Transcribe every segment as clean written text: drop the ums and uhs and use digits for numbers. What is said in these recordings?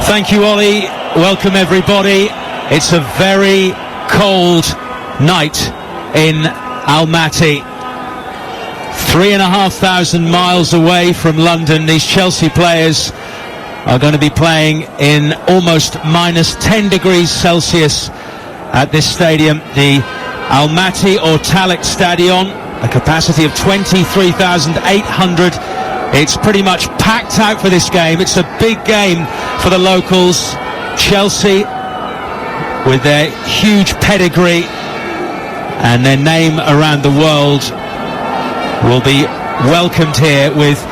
Thank you, Ollie. Welcome, everybody. It's a very cold night in Almaty. 3,500 miles away from London. These Chelsea players are going to be playing in almost minus 10 degrees Celsius at this stadium, the Almaty Ortalik Stadion, a capacity of 23,800. It's pretty much packed out for this game. It's a big game for the locals. Chelsea, with their huge pedigree and their name around the world, will be welcomed here with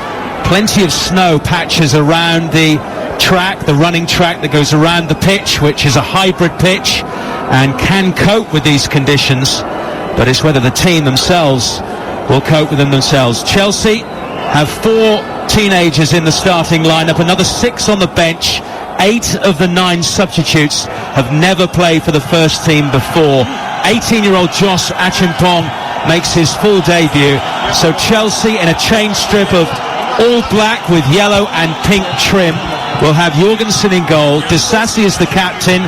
plenty of snow patches around the track, the running track that goes around the pitch, which is a hybrid pitch and can cope with these conditions. But it's whether the team themselves will cope with them themselves. Chelsea have 4 teenagers in the starting lineup, another 6 on the bench. 8 of the 9 substitutes have never played for the first team before. 18-year-old Josh Achimpong makes his full debut. So Chelsea, in a change strip of all black with yellow and pink trim, will have Jorgensen in goal. Disasi is the captain.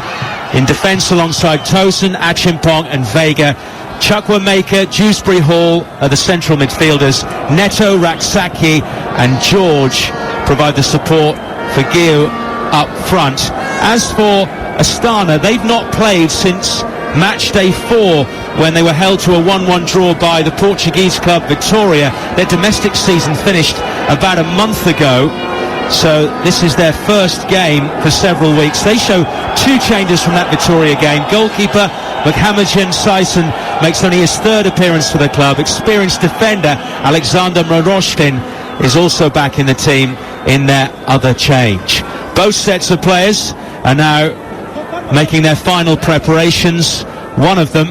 In defence alongside Tosin, Achimpong and Vega. Chukwuemeka, Dewsbury Hall are the central midfielders. Neto, Raksaki and George provide the support for Guiu up front. As for Astana, they've not played since match day 4, when they were held to a 1-1 draw by the Portuguese club Vitória. Their domestic season finished about a month ago, so this is their first game for several weeks. They show 2 changes from that Vitória game. Goalkeeper Mohamedjan Sison makes only his 3rd appearance for the club. Experienced defender Alexander Moroshkin is also back in the team in their other change. Both sets of players are now making their final preparations. One of them,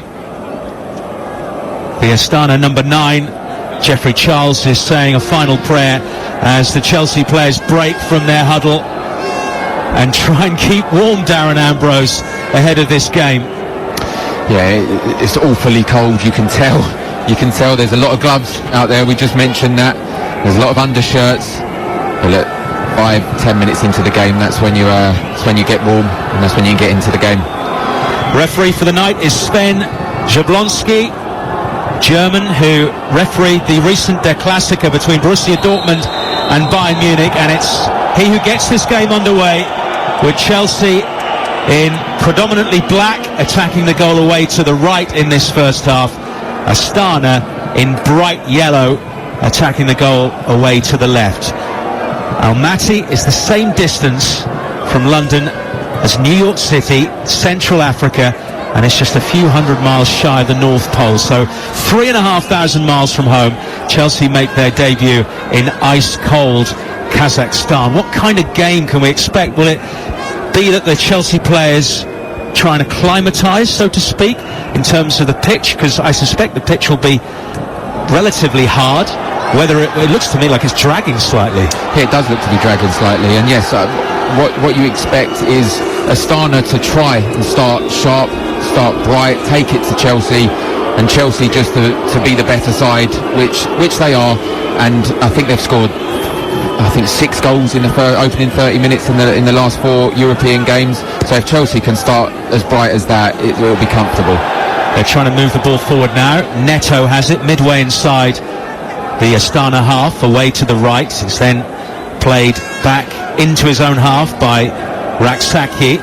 the Astana number 9, Jeffrey Charles, is saying a final prayer as the Chelsea players break from their huddle and try and keep warm, Darren Ambrose, ahead of this game. Yeah, it's awfully cold, you can tell. You can tell there's a lot of gloves out there, we just mentioned that. There's a lot of undershirts. But look, 5-10 minutes into the game, that's when you get warm, and that's when you get into the game. Referee for the night is Sven Jablonski, German, who refereed the recent Der Klassiker between Borussia Dortmund and Bayern Munich, and it's he who gets this game underway, with Chelsea in predominantly black attacking the goal away to the right in this first half. Astana in bright yellow attacking the goal away to the left. Almaty is the same distance from London as New York City, Central Africa, and it's just a few hundred miles shy of the North Pole. So 3,500 miles from home, Chelsea make their debut in ice-cold Kazakhstan. What kind of game can we expect? Will it be that the Chelsea players trying to acclimatise, so to speak, in terms of the pitch? Because I suspect the pitch will be relatively hard. Whether it looks to me like it's dragging slightly. Yeah, it does look to be dragging slightly, and yes, what you expect is Astana to try and start sharp, start bright, take it to Chelsea, and Chelsea just to be the better side, which they are. And I think they've scored 6 goals in the opening 30 minutes in the last 4 European games. So if Chelsea can start as bright as that, it will be comfortable. They're trying to move the ball forward now. Neto has it midway inside the Astana half, away to the right. It's then played back into his own half by Raksaki,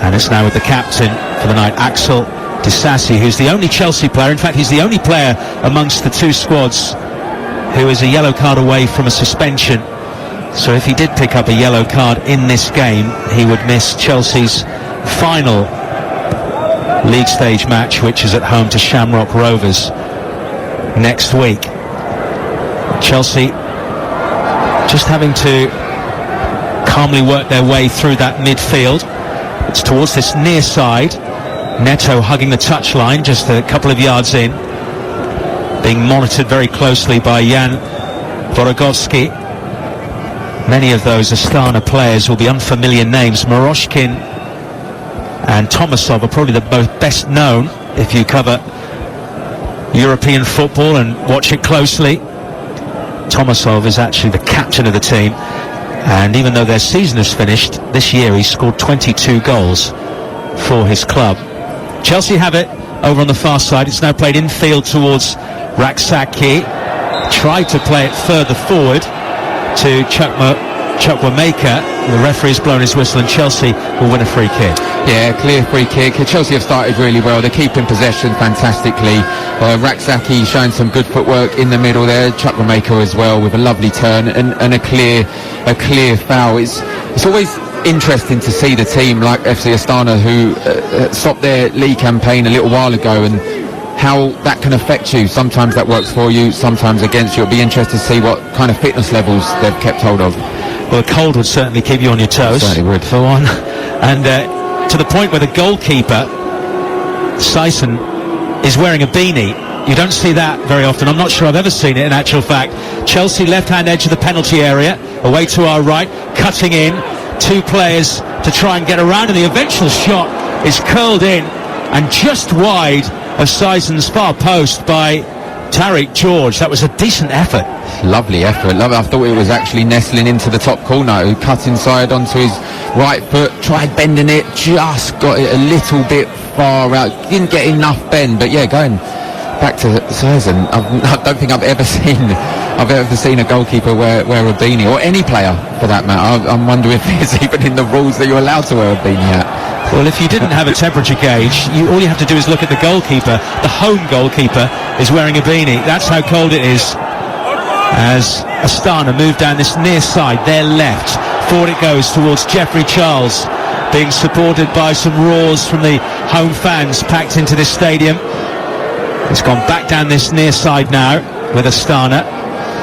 and it's now with the captain for the night, Axel Disasi, who's the only Chelsea player, in fact he's the only player amongst the 2 squads who is a yellow card away from a suspension. So if he did pick up a yellow card in this game, he would miss Chelsea's final league stage match, which is at home to Shamrock Rovers next week. Chelsea just having to calmly work their way through that midfield. It's towards this near side. Neto hugging the touchline just a couple of yards in, being monitored very closely by Jan Vorogovsky. Many of those Astana players will be unfamiliar names. Moroshkin and Tomasov are probably the most best known if you cover European football and watch it closely. Tomasov is actually the captain of the team. And even though their season is finished, this year he's scored 22 goals for his club. Chelsea have it over on the far side. It's now played infield towards Raksaki. Tried to play it further forward to Chukwuemeka. The referee's blown his whistle and Chelsea will win a free kick. Yeah, clear free kick. Chelsea have started really well. They're keeping possession fantastically. Raksaki showing some good footwork in the middle there. Chukwuemeka as well with a lovely turn and a clear foul. It's always interesting to see the team like FC Astana, who stopped their league campaign a little while ago, and how that can affect you. Sometimes that works for you, sometimes against you. It'll be interesting to see what kind of fitness levels they've kept hold of. Well, the cold would certainly keep you on your toes. Certainly would. For one. And to the point where the goalkeeper, Sison, is wearing a beanie. You don't see that very often. I'm not sure I've ever seen it in actual fact. Chelsea left-hand edge of the penalty area, away to our right, cutting in. Two players to try and get around, and the eventual shot is curled in and just wide of Sison's far post by Tariq George. That was a decent effort. Lovely effort. I thought it was actually nestling into the top corner. He cut inside onto his right foot, tried bending it, just got it a little bit far out. Didn't get enough bend, but yeah, going back to Sison, I don't think I've ever seen a goalkeeper wear a beanie, or any player for that matter. I'm wondering if it's even in the rules that you're allowed to wear a beanie hat. Well, if you didn't have a temperature gauge, all you have to do is look at the goalkeeper. The home goalkeeper is wearing a beanie. That's how cold it is. As Astana move down this near side, their left. Forward it goes towards Jeffrey Charles, being supported by some roars from the home fans packed into this stadium. It's gone back down this near side now with Astana,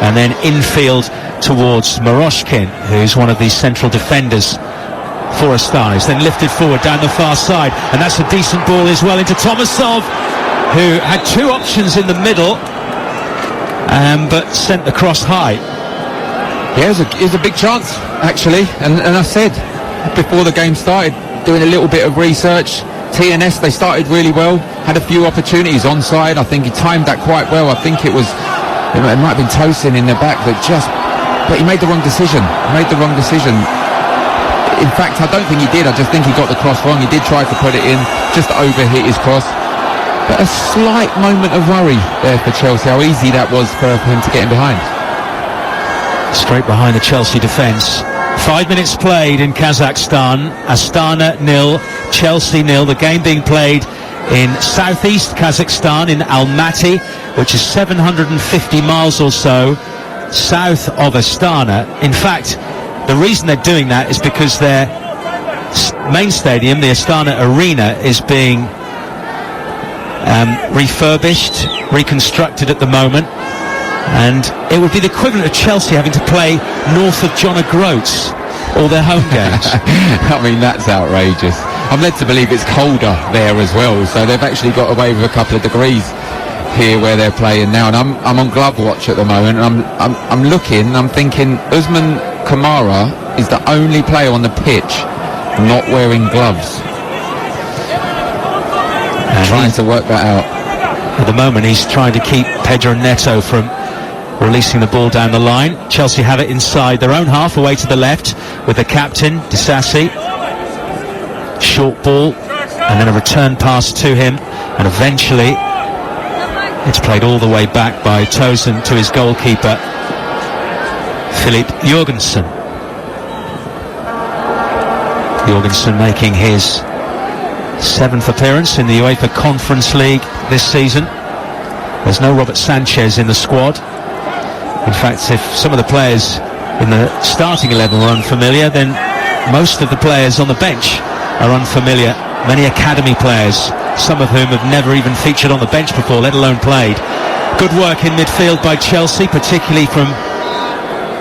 and then infield towards Maroshkin, who's one of the central defenders for Astana. It's then lifted forward down the far side, and that's a decent ball as well into Tomasov, who had two options in the middle, but sent the cross high. Yeah, it was a big chance actually, and I said before the game started, doing a little bit of research, TNS, they started really well, had a few opportunities onside. I think he timed that quite well. I think it might have been Tosin in the back, but he made the wrong decision. In fact, I don't think he did. I just think he got the cross wrong. He did try to put it in, just overhit his cross. But a slight moment of worry there for Chelsea, how easy that was for him to get in behind. Straight behind the Chelsea defence. 5 minutes played in Kazakhstan. Astana 0, Chelsea 0. The game being played in southeast Kazakhstan, in Almaty, which is 750 miles or so south of Astana. In fact, the reason they're doing that is because their main stadium, the Astana Arena, is being refurbished, reconstructed at the moment, and it would be the equivalent of Chelsea having to play north of John O'Groats all their home games. I mean, that's outrageous. I'm led to believe it's colder there as well, so they've actually got away with a couple of degrees here where they're playing now. And I'm on glove watch at the moment, and I'm looking, I'm thinking Usman Kamara is the only player on the pitch not wearing gloves. And trying to work that out. At the moment he's trying to keep Pedro Neto from releasing the ball down the line. Chelsea have it inside their own half, away to the left with the captain Disasi. Short ball and then a return pass to him, and eventually it's played all the way back by Tosin to his goalkeeper Philip Jorgensen. Jorgensen making his 7th appearance in the UEFA Conference League this season. There's no Robert Sanchez in the squad. In fact, if some of the players in the starting 11 were unfamiliar, then most of the players on the bench are unfamiliar. Many academy players, some of whom have never even featured on the bench before, let alone played. Good work in midfield by Chelsea, particularly from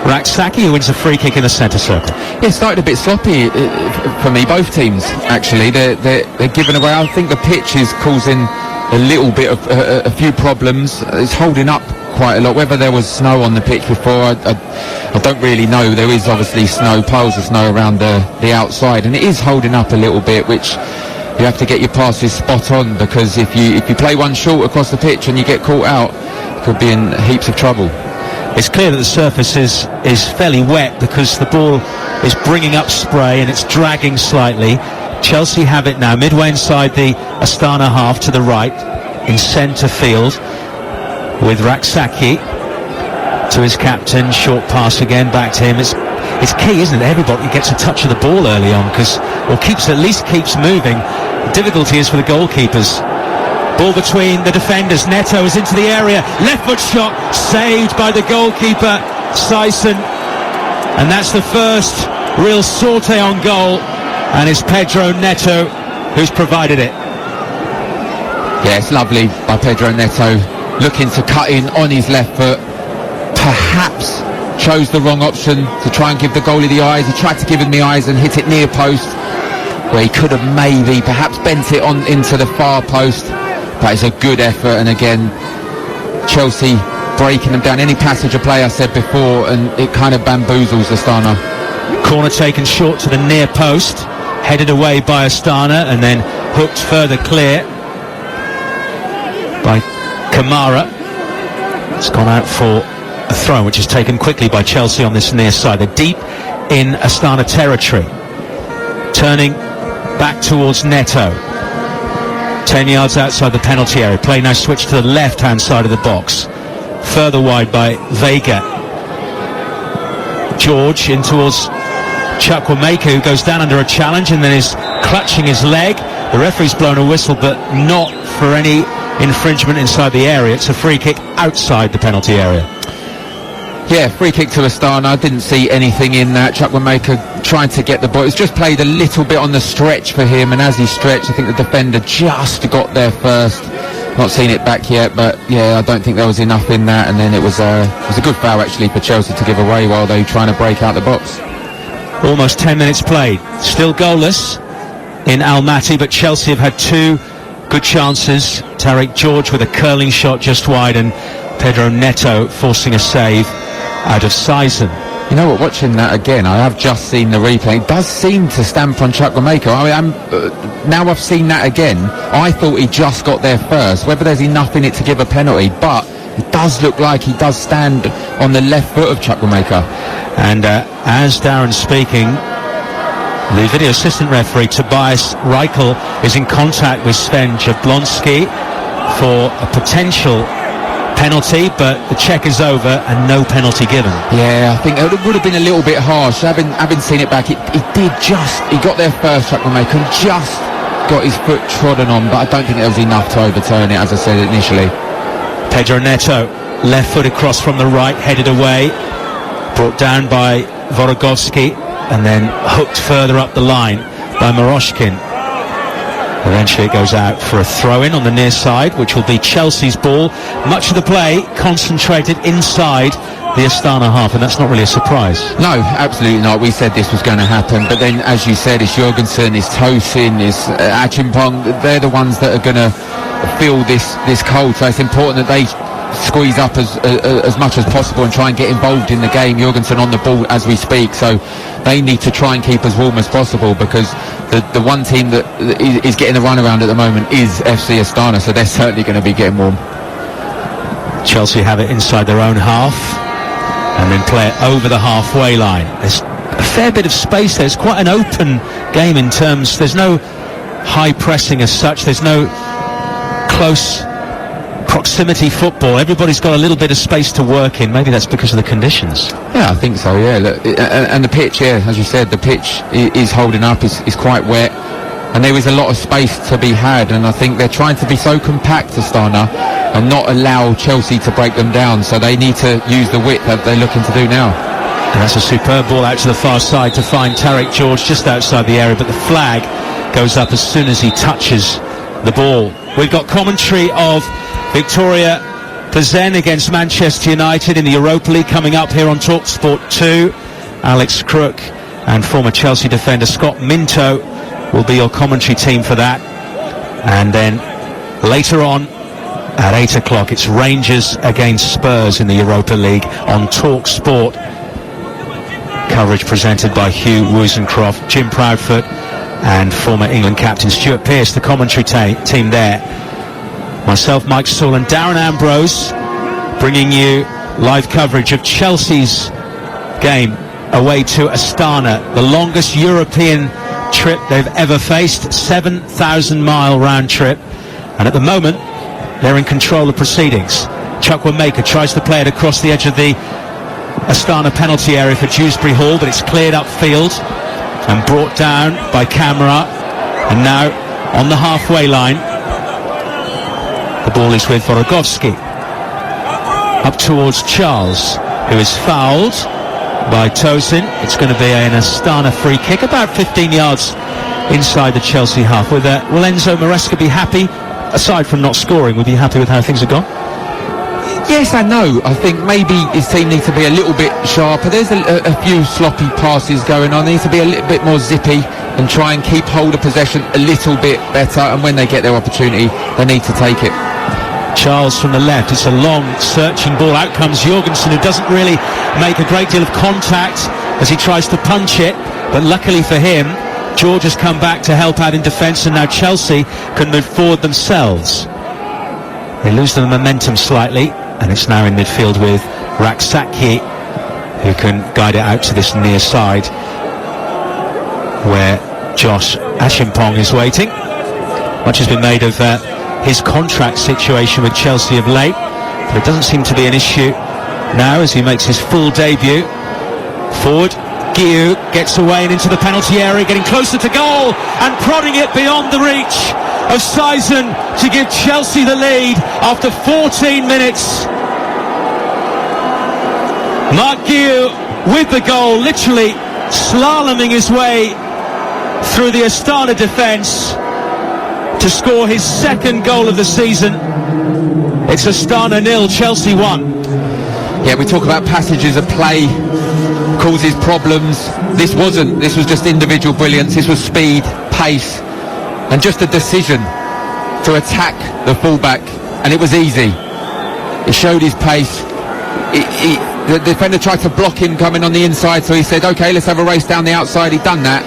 Raksaki, who wins a free kick in the centre circle. Yeah, it started a bit sloppy for me, both teams actually. They're giving away. I think the pitch is causing a little bit of a few problems. It's holding up quite a lot. Whether there was snow on the pitch before, I don't really know. There is obviously snow, piles of snow around the outside, and it is holding up a little bit, which you have to get your passes spot on, because if you play one short across the pitch and you get caught out, you could be in heaps of trouble. It's clear that the surface is fairly wet because the ball is bringing up spray and it's dragging slightly. Chelsea have it now midway inside the Astana half to the right in centre field with Raksaki to his captain. Short pass again back to him. It's key, isn't it? Everybody gets a touch of the ball early on at least keeps moving. The difficulty is for the goalkeepers. Ball between the defenders. Neto is into the area. Left foot shot saved by the goalkeeper Sison, and that's the first real sortie on goal, and it's Pedro Neto who's provided it. Yeah, it's lovely by Pedro Neto, looking to cut in on his left foot. Perhaps chose the wrong option to try and give the goalie the eyes. He tried to give him the eyes and hit it near post, where he could have maybe perhaps bent it on into the far post. But it's a good effort, and again Chelsea breaking them down. Any passage of play I said before, and it kind of bamboozles Astana. Corner taken short to the near post, headed away by Astana and then hooked further clear by Kamara. It's gone out for a throw, which is taken quickly by Chelsea on this near side. They're deep in Astana territory. Turning back towards Neto. 10 yards outside the penalty area. Play now switched to the left-hand side of the box. Further wide by Vega. George in towards Chukwuemeka, who goes down under a challenge and then is clutching his leg. The referee's blown a whistle, but not for any infringement inside the area. It's a free kick outside the penalty area. Yeah, free kick to Astana. I didn't see anything in that. Chukwuemeka trying to get the ball. It's just played a little bit on the stretch for him, and as he stretched, I think the defender just got there first. Not seen it back yet, but yeah, I don't think there was enough in that. And then it was a good foul actually for Chelsea to give away while they were trying to break out the box. Almost 10 minutes played. Still goalless in Almaty, but Chelsea have had two good chances. Tariq George with a curling shot just wide, and Pedro Neto forcing a save out of Sison. You know what, watching that again, I have just seen the replay. It does seem to stamp on Chukwuemeka. Now I've seen that again, I thought he just got there first. Whether there's enough in it to give a penalty, but it does look like he does stand on the left foot of Chukwuemeka. And as Darren's speaking, the video assistant referee Tobias Reichel is in contact with Sven Jablonski for a potential penalty, but the check is over and no penalty given. Yeah, I think it would have been a little bit harsh. Having seen it back, he got there first, Chukwuemeka, and just got his foot trodden on, but I don't think there was enough to overturn it, as I said initially. Pedro Neto, left foot across from the right, headed away, brought down by Vorogovsky, and then hooked further up the line by Moroshkin. Eventually it goes out for a throw-in on the near side, which will be Chelsea's ball. Much of the play concentrated inside the Astana half, and that's not really a surprise. No, absolutely not. We said this was going to happen, but then, as you said, it's Jorgensen, it's Tosin, it's Achimpong. They're the ones that are going to feel this cold, so it's important that they squeeze up as much as possible and try and get involved in the game. Jorgensen on the ball as we speak, so they need to try and keep as warm as possible, because the one team that is getting the runaround at the moment is FC Astana, so they're certainly going to be getting warm. Chelsea have it inside their own half and then play it over the halfway line. There's a fair bit of space there. It's quite an open game in terms, there's no high pressing as such, there's no close proximity football. Everybody's got a little bit of space to work in. Maybe that's because of the conditions. Yeah, I think so, yeah. Look, and the pitch, yeah, as you said, the pitch is holding up, is quite wet, and there is a lot of space to be had, and I think they're trying to be so compact, Astana, and not allow Chelsea to break them down, so they need to use the width that they're looking to do now. And that's a superb ball out to the far side to find Tariq George just outside the area, but the flag goes up as soon as he touches the ball. We've got commentary of Victoria Plzen against Manchester United in the Europa League coming up here on TalkSport 2. Alex Crook and former Chelsea defender Scott Minto will be your commentary team for that. And then later on at 8 o'clock it's Rangers against Spurs in the Europa League on TalkSport. Coverage presented by Hugh Woosencroft, Jim Proudfoot and former England captain Stuart Pearce, the commentary team there. Myself, Mike Saul and Darren Ambrose bringing you live coverage of Chelsea's game away to Astana, the longest European trip they've ever faced, 7,000-mile round trip, and at the moment they're in control of proceedings. Chukwuemeka tries to play it across the edge of the Astana penalty area for Dewsbury Hall, but it's cleared upfield and brought down by Camera, and now on the halfway line the ball is with Vorogovsky up towards Charles, who is fouled by Tosin. It's going to be an Astana free kick about 15 yards inside the Chelsea half. Will Enzo Maresca be happy? Aside from not scoring, would he be happy with how things have gone? Yes and no. I think maybe his team needs to be a little bit sharper. There's a few sloppy passes going on. They need to be a little bit more zippy and try and keep hold of possession a little bit better, and when they get their opportunity they need to take it. Charles from the left, it's a long searching ball. Out comes Jorgensen, who doesn't really make a great deal of contact as he tries to punch it, but luckily for him George has come back to help out in defence, and now Chelsea can move forward themselves. They lose the momentum slightly, and it's now in midfield with Raksaki, who can guide it out to this near side where Josh Ashimpong is waiting. Much has been made of his contract situation with Chelsea of late, but it doesn't seem to be an issue now as he makes his full debut. Forward, Guiu gets away and into the penalty area, getting closer to goal and prodding it beyond the reach of Sison to give Chelsea the lead after 14 minutes. Mark Guiu with the goal, literally slaloming his way through the Astana defence to score his second goal of the season. It's Astana 0, Chelsea 1. Yeah, we talk about passages of play causes problems. This wasn't. This was just individual brilliance. This was speed, pace, and just a decision to attack the fullback, and it was easy. It showed his pace. The defender tried to block him coming on the inside, so he said, okay, let's have a race down the outside. He'd done that,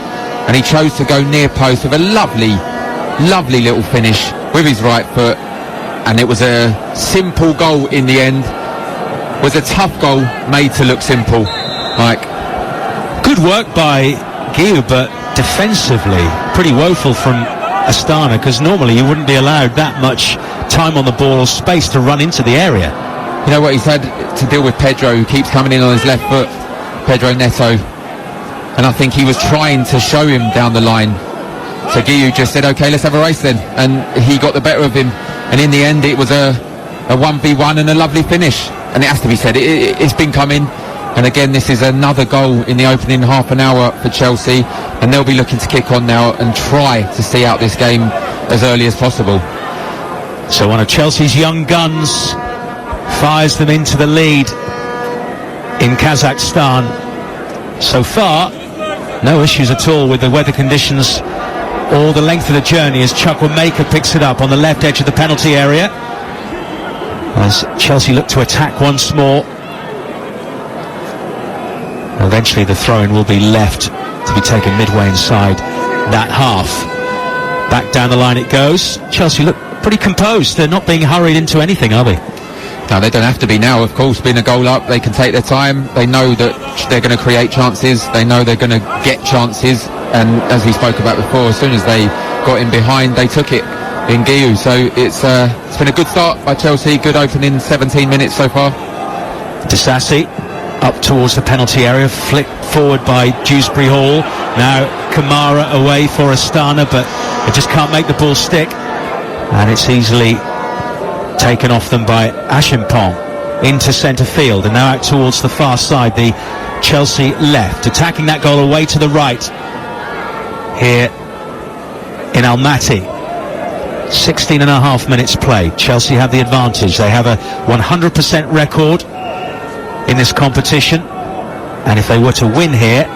and he chose to go near post with a lovely little finish with his right foot, and it was a simple goal in the end. It was a tough goal made to look simple. Like, good work by Guiu, but defensively pretty woeful from Astana, because normally you wouldn't be allowed that much time on the ball or space to run into the area. You know what, he's had to deal with Pedro, who keeps coming in on his left foot, Pedro Neto, and I think he was trying to show him down the line. So Guiu just said, okay, let's have a race then, and he got the better of him, and in the end it was a 1v1 and a lovely finish. And it has to be said, it's been coming, and again this is another goal in the opening half an hour for Chelsea, and they'll be looking to kick on now and try to see out this game as early as possible. So one of Chelsea's young guns fires them into the lead in Kazakhstan. So far no issues at all with the weather conditions or the length of the journey as Chukwuemeka picks it up on the left edge of the penalty area as Chelsea look to attack once more. Eventually the throw-in will be left to be taken midway inside that half. Back down the line it goes. Chelsea look pretty composed. They're not being hurried into anything, are they? No, they don't have to be now, of course. Being a goal up, they can take their time. They know that they're going to create chances. They know they're going to get chances. And as we spoke about before, as soon as they got in behind, they took it in Guiu. So it's been a good start by Chelsea. Good opening 17 minutes so far. Disasi up towards the penalty area, flicked forward by Dewsbury Hall. Now Kamara away for Astana, but they just can't make the ball stick. And it's easily taken off them by Ashimpong into centre field, and now out towards the far side, the Chelsea left, attacking that goal away to the right here in Almaty. 16 and a half minutes played. Chelsea have the advantage. They have a 100% record in this competition, and if they were to win here,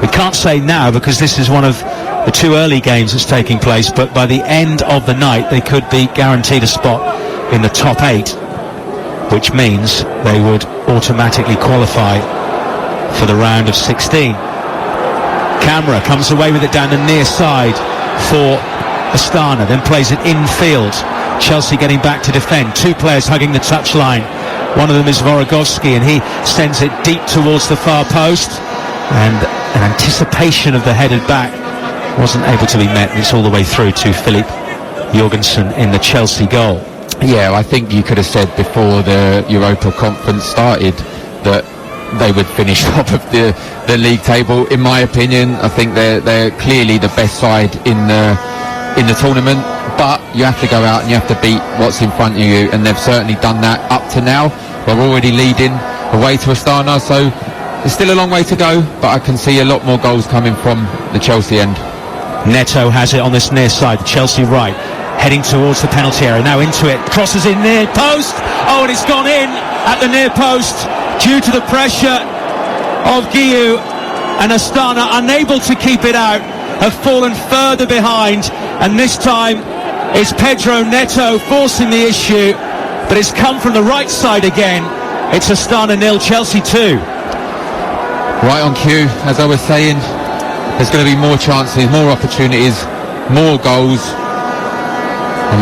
we can't say now because this is one of the two early games that's taking place, but by the end of the night they could be guaranteed a spot in the top 8, which means they would automatically qualify for the round of 16. Camera comes away with it down the near side for Astana, then plays it infield. Chelsea getting back to defend. Two players hugging the touchline One of them is Vorogovsky, and he sends it deep towards the far post, and an anticipation of the headed back wasn't able to be met. It's all the way through to Philip Jorgensen in the Chelsea goal. Yeah, I think you could have said before the Europa Conference started that they would finish top of the league table. In my opinion, I think they're clearly the best side in the tournament, but you have to go out and you have to beat what's in front of you, and they've certainly done that up to now. They're already leading away to Astana, so there's still a long way to go, but I can see a lot more goals coming from the Chelsea end. Neto has it on this near side, the Chelsea right, heading towards the penalty area, now into it, crosses in near post, and it's gone in at the near post due to the pressure of Guiu, and Astana, unable to keep it out, have fallen further behind, and this time it's Pedro Neto forcing the issue, but it's come from the right side again. It's Astana 0, Chelsea 2. Right on cue, as I was saying, there's going to be more chances, more opportunities, more goals, and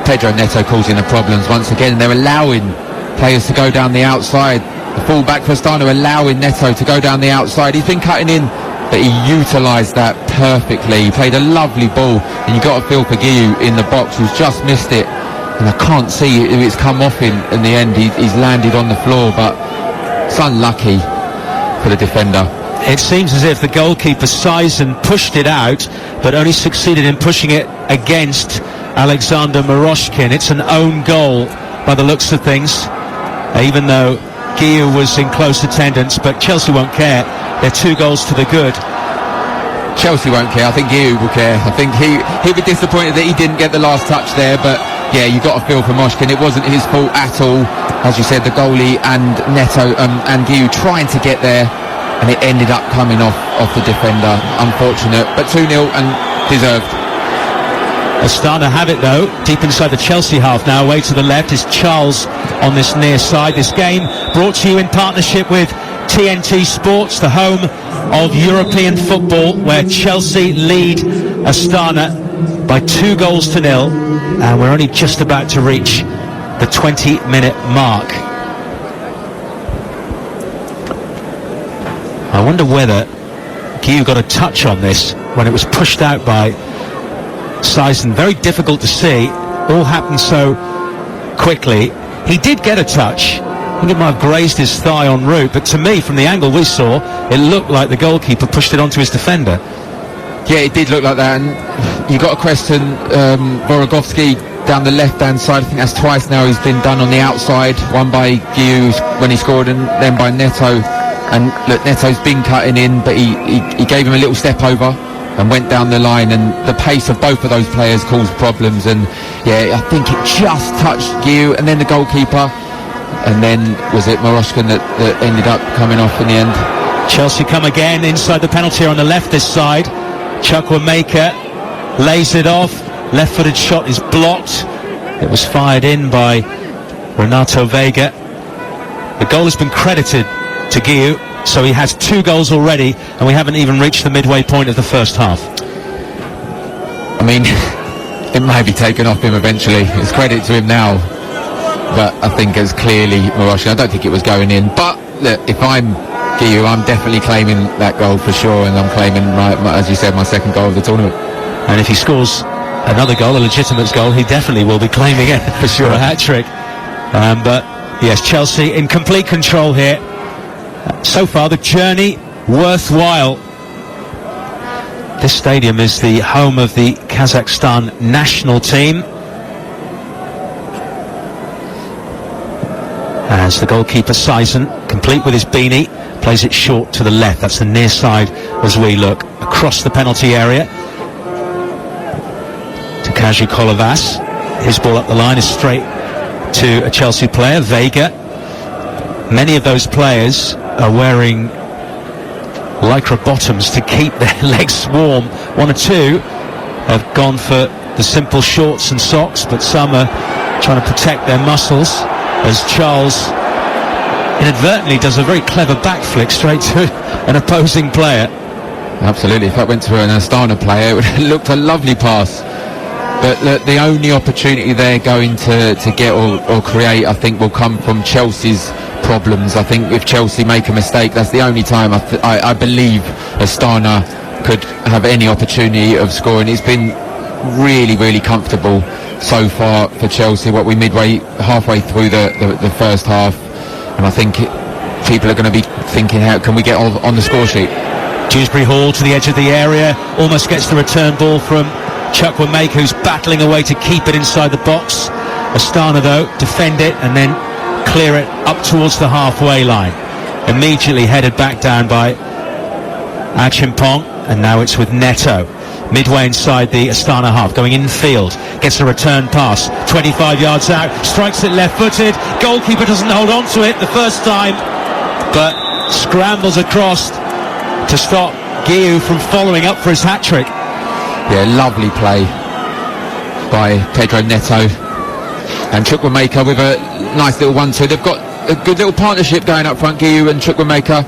Pedro Neto causing the problems once again. They're allowing players to go down the outside. The full-back for Astana allowing Neto to go down the outside. He's been cutting in, but he utilised that perfectly. He played a lovely ball, and you got to feel for Guiu in the box, who's just missed it, and I can't see if it's come off in the end. He's landed on the floor, but it's unlucky for the defender. It seems as if the goalkeeper Seisen pushed it out, but only succeeded in pushing it against Alexander Moroshkin. It's an own goal by the looks of things, even though Guiu was in close attendance, but Chelsea won't care. They're 2 goals to the good. Chelsea won't care. I think Guiu will care. I think he'll be disappointed that he didn't get the last touch there, but yeah, you got to feel for Moshkin. It wasn't his fault at all. As you said, the goalie and Neto and Guiu trying to get there, and it ended up coming off the defender. Unfortunate, but 2-0 and deserved. Astana have it though, deep inside the Chelsea half now. Away to the left is Charles on this near side. This game brought to you in partnership with TNT Sports, the home of European football, where Chelsea lead Astana by 2 goals to 0, and we're only just about to reach the 20-minute mark. I wonder whether Guiu got a touch on this when it was pushed out by Seisen. Very difficult to see. All happened so quickly. He did get a touch. I think it might have grazed his thigh en route, but to me, from the angle we saw, it looked like the goalkeeper pushed it onto his defender. Yeah, it did look like that, and you got to question Vorogovsky down the left-hand side. I think that's twice now he's been done on the outside. One by Guiu when he scored, and then by Neto. And look, Neto's been cutting in, but he gave him a little step over and went down the line, and the pace of both of those players caused problems. And yeah, I think it just touched Guiu and then the goalkeeper, and then was it Moroshkin that ended up coming off in the end. Chelsea come again inside the penalty on the left this side. Chukwuemeka lays it off, left-footed shot is blocked. It was fired in by Renato Vega. The goal has been credited to Guiu, so he has 2 goals already, and we haven't even reached the midway point of the first half. I mean, it may be taken off him eventually. It's credit to him now, but I think it's clearly Moroshkin. I don't think it was going in, but look, if I'm Guiu, I'm definitely claiming that goal for sure, and I'm claiming, as you said, my 2nd goal of the tournament. And if he scores another goal, a legitimate goal, he definitely will be claiming it for sure, for a hat-trick. But yes, Chelsea in complete control here. So far, the journey worthwhile. This stadium is the home of the Kazakhstan national team, as the goalkeeper Seisen, complete with his beanie, plays it short to the left. That's the near side as we look across the penalty area to Kaji Kolovas. His ball up the line is straight to a Chelsea player, Vega. Many of those players are wearing lycra bottoms to keep their legs warm. 1 or 2 have gone for the simple shorts and socks, but some are trying to protect their muscles, as Charles inadvertently does a very clever back flick straight to an opposing player. Absolutely, if that went to an Astana player, it would have looked a lovely pass. But the only opportunity they're going to get or create, I think, will come from Chelsea's problems. I think if Chelsea make a mistake, that's the only time I believe Astana could have any opportunity of scoring. It's been really, really comfortable so far for Chelsea. We halfway through the first half, and I think people are going to be thinking, how can we get on the score sheet? Dewsbury Hall to the edge of the area, almost gets the return ball from Chukwuemeka, who's battling away to keep it inside the box. Astana, though, defend it and then clear it up towards the halfway line. Immediately headed back down by Achimpong, and now it's with Neto. Midway inside the Astana half, going infield, gets a return pass, 25 yards out, strikes it left-footed. Goalkeeper doesn't hold on to it the first time, but scrambles across to stop Guiu from following up for his hat-trick. Yeah, lovely play by Pedro Neto and Chukwuemeka with a nice little 1-2. They've got a good little partnership going up front, Guiu and Chukwuemeka.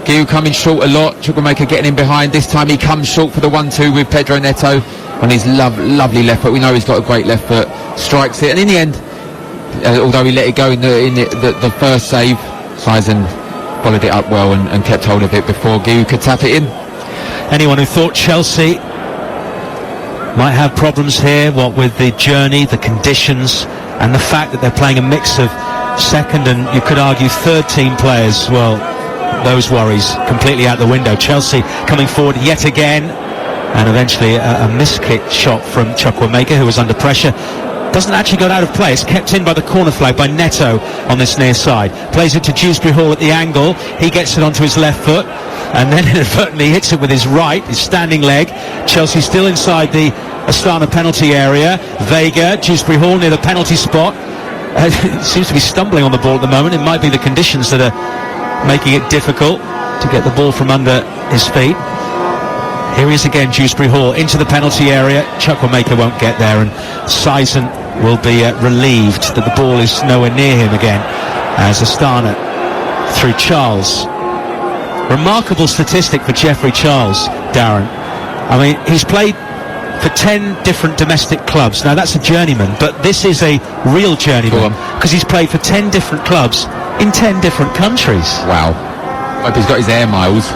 Guiu coming short a lot, Chukwuemeka getting in behind. This time he comes short for the 1-2 with Pedro Neto on his lovely left foot. We know he's got a great left foot, strikes it, and in the end, although he let it go in the first save, Sizen followed it up well and kept hold of it before Guiu could tap it in. Anyone who thought Chelsea might have problems here, what with the journey, the conditions, and the fact that they're playing a mix of second and, you could argue, third team players, well, those worries completely out the window. Chelsea coming forward yet again, and eventually a miskicked shot from Chukwuemeka, who was under pressure. Doesn't actually go out of play. It's kept in by the corner flag by Neto on this near side. Plays it to Dewsbury Hall at the angle. He gets it onto his left foot and then inadvertently hits it with his right, his standing leg. Chelsea still inside the Astana penalty area. Vega, Dewsbury Hall near the penalty spot. Seems to be stumbling on the ball at the moment. It might be the conditions that are making it difficult to get the ball from under his feet. Here he is again, Dewsbury Hall into the penalty area. Chukwuemeka won't get there, and Sizen will be relieved that the ball is nowhere near him again, as Astana through Charles. Remarkable statistic for Jeffrey Charles, Darren. I mean, he's played for 10 different domestic clubs. Now that's a journeyman, but this is a real journeyman because he's played for 10 different clubs in 10 different countries. Wow. Hope he's got his air miles.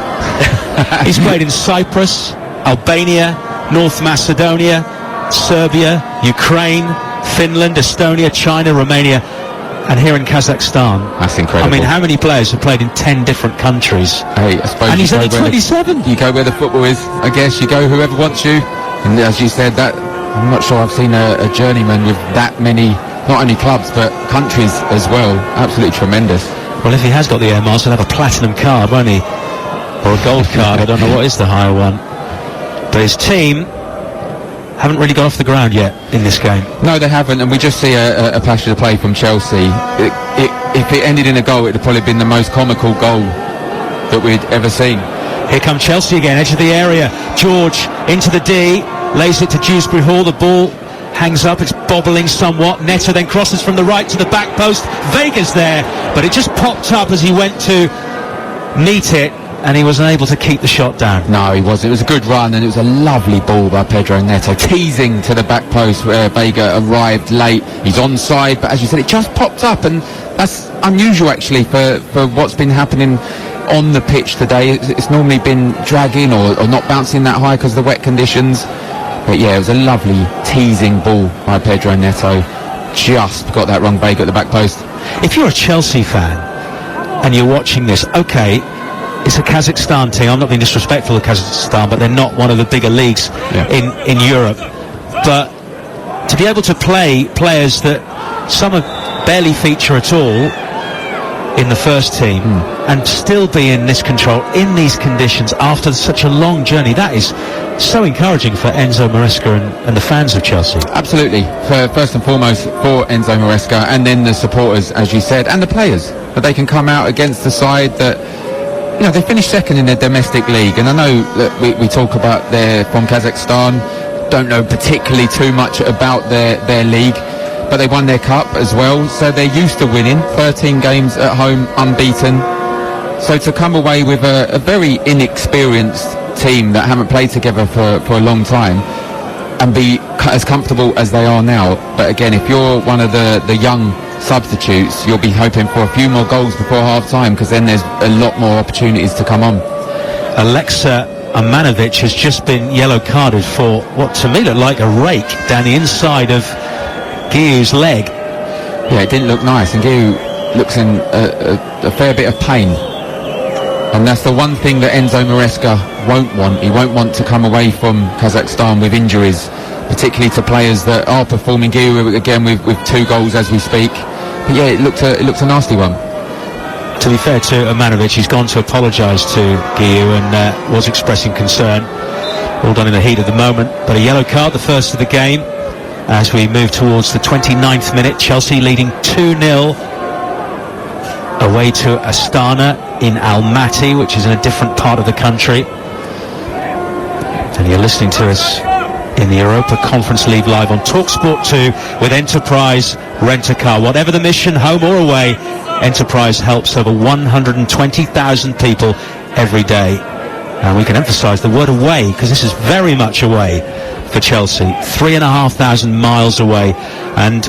He's played in Cyprus, Albania, North Macedonia, Serbia, Ukraine, Finland, Estonia, China, Romania, and here in Kazakhstan. That's incredible. I mean, how many players have played in 10 different countries? Hey, I suppose. And he's only 27. You go where the football is, I guess. You go whoever wants you. And as you said, that I'm not sure I've seen a journeyman with that many, not only clubs, but countries as well. Absolutely tremendous. Well, if he has got the air miles, he'll have a platinum card, won't he? Or a gold card. I don't know what is the higher one. But his team haven't really got off the ground yet in this game. No, they haven't, and we just see a passion of play from Chelsea. If it ended in a goal, it would have probably been the most comical goal that we'd ever seen. Here come Chelsea again, edge of the area. George into the D, lays it to Dewsbury Hall. The ball hangs up, it's bobbling somewhat. Neto then crosses from the right to the back post. Vega's there, but it just popped up as he went to meet it, and he was unable to keep the shot down. No, he wasn't. It was a good run, and it was a lovely ball by Pedro Neto, teasing to the back post where Vega arrived late. He's onside, but as you said, it just popped up, and that's unusual actually for what's been happening on the pitch today. It's normally been dragging or not bouncing that high because of the wet conditions. But yeah, it was a lovely teasing ball by Pedro Neto. Just got that wrong, Vega at the back post. If you're a Chelsea fan and you're watching this, okay, it's a Kazakhstan team. I'm not being disrespectful to Kazakhstan, but they're not one of the bigger leagues in Europe. But to be able to play players that some barely feature at all in the first team and still be in this control, in these conditions, after such a long journey, that is so encouraging for Enzo Maresca and the fans of Chelsea. Absolutely. First and foremost for Enzo Maresca, and then the supporters, as you said, and the players, that they can come out against the side that, you know, they finished second in their domestic league. And I know that we talk about they're from Kazakhstan, don't know particularly too much about their league, but they won their cup as well, so they're used to winning. 13 games at home unbeaten. So to come away with a very inexperienced team that haven't played together for a long time, and be as comfortable as they are now. But again, if you're one of the young substitutes, you'll be hoping for a few more goals before half-time, because then there's a lot more opportunities to come on. Alexa Amanovic has just been yellow carded for what to me looked like a rake down the inside of Guiu's leg. Yeah, it didn't look nice, and Guiu looks in a fair bit of pain. And that's the one thing that Enzo Maresca won't want. He won't want to come away from Kazakhstan with injuries, particularly to players that are performing. Guiu again with 2 goals as we speak. But yeah, it looked a nasty one. To be fair to Amanovic, he's gone to apologise to Guiu and was expressing concern. All done in the heat of the moment. But a yellow card, the first of the game, as we move towards the 29th minute. Chelsea leading 2-0 away to Astana in Almaty, which is in a different part of the country. And you're listening to us in the Europa Conference League live on TalkSport 2 with Enterprise Rent-A-Car. Whatever the mission, home or away, Enterprise helps over 120,000 people every day. And we can emphasise the word away, because this is very much away for Chelsea. 3,500 miles away. And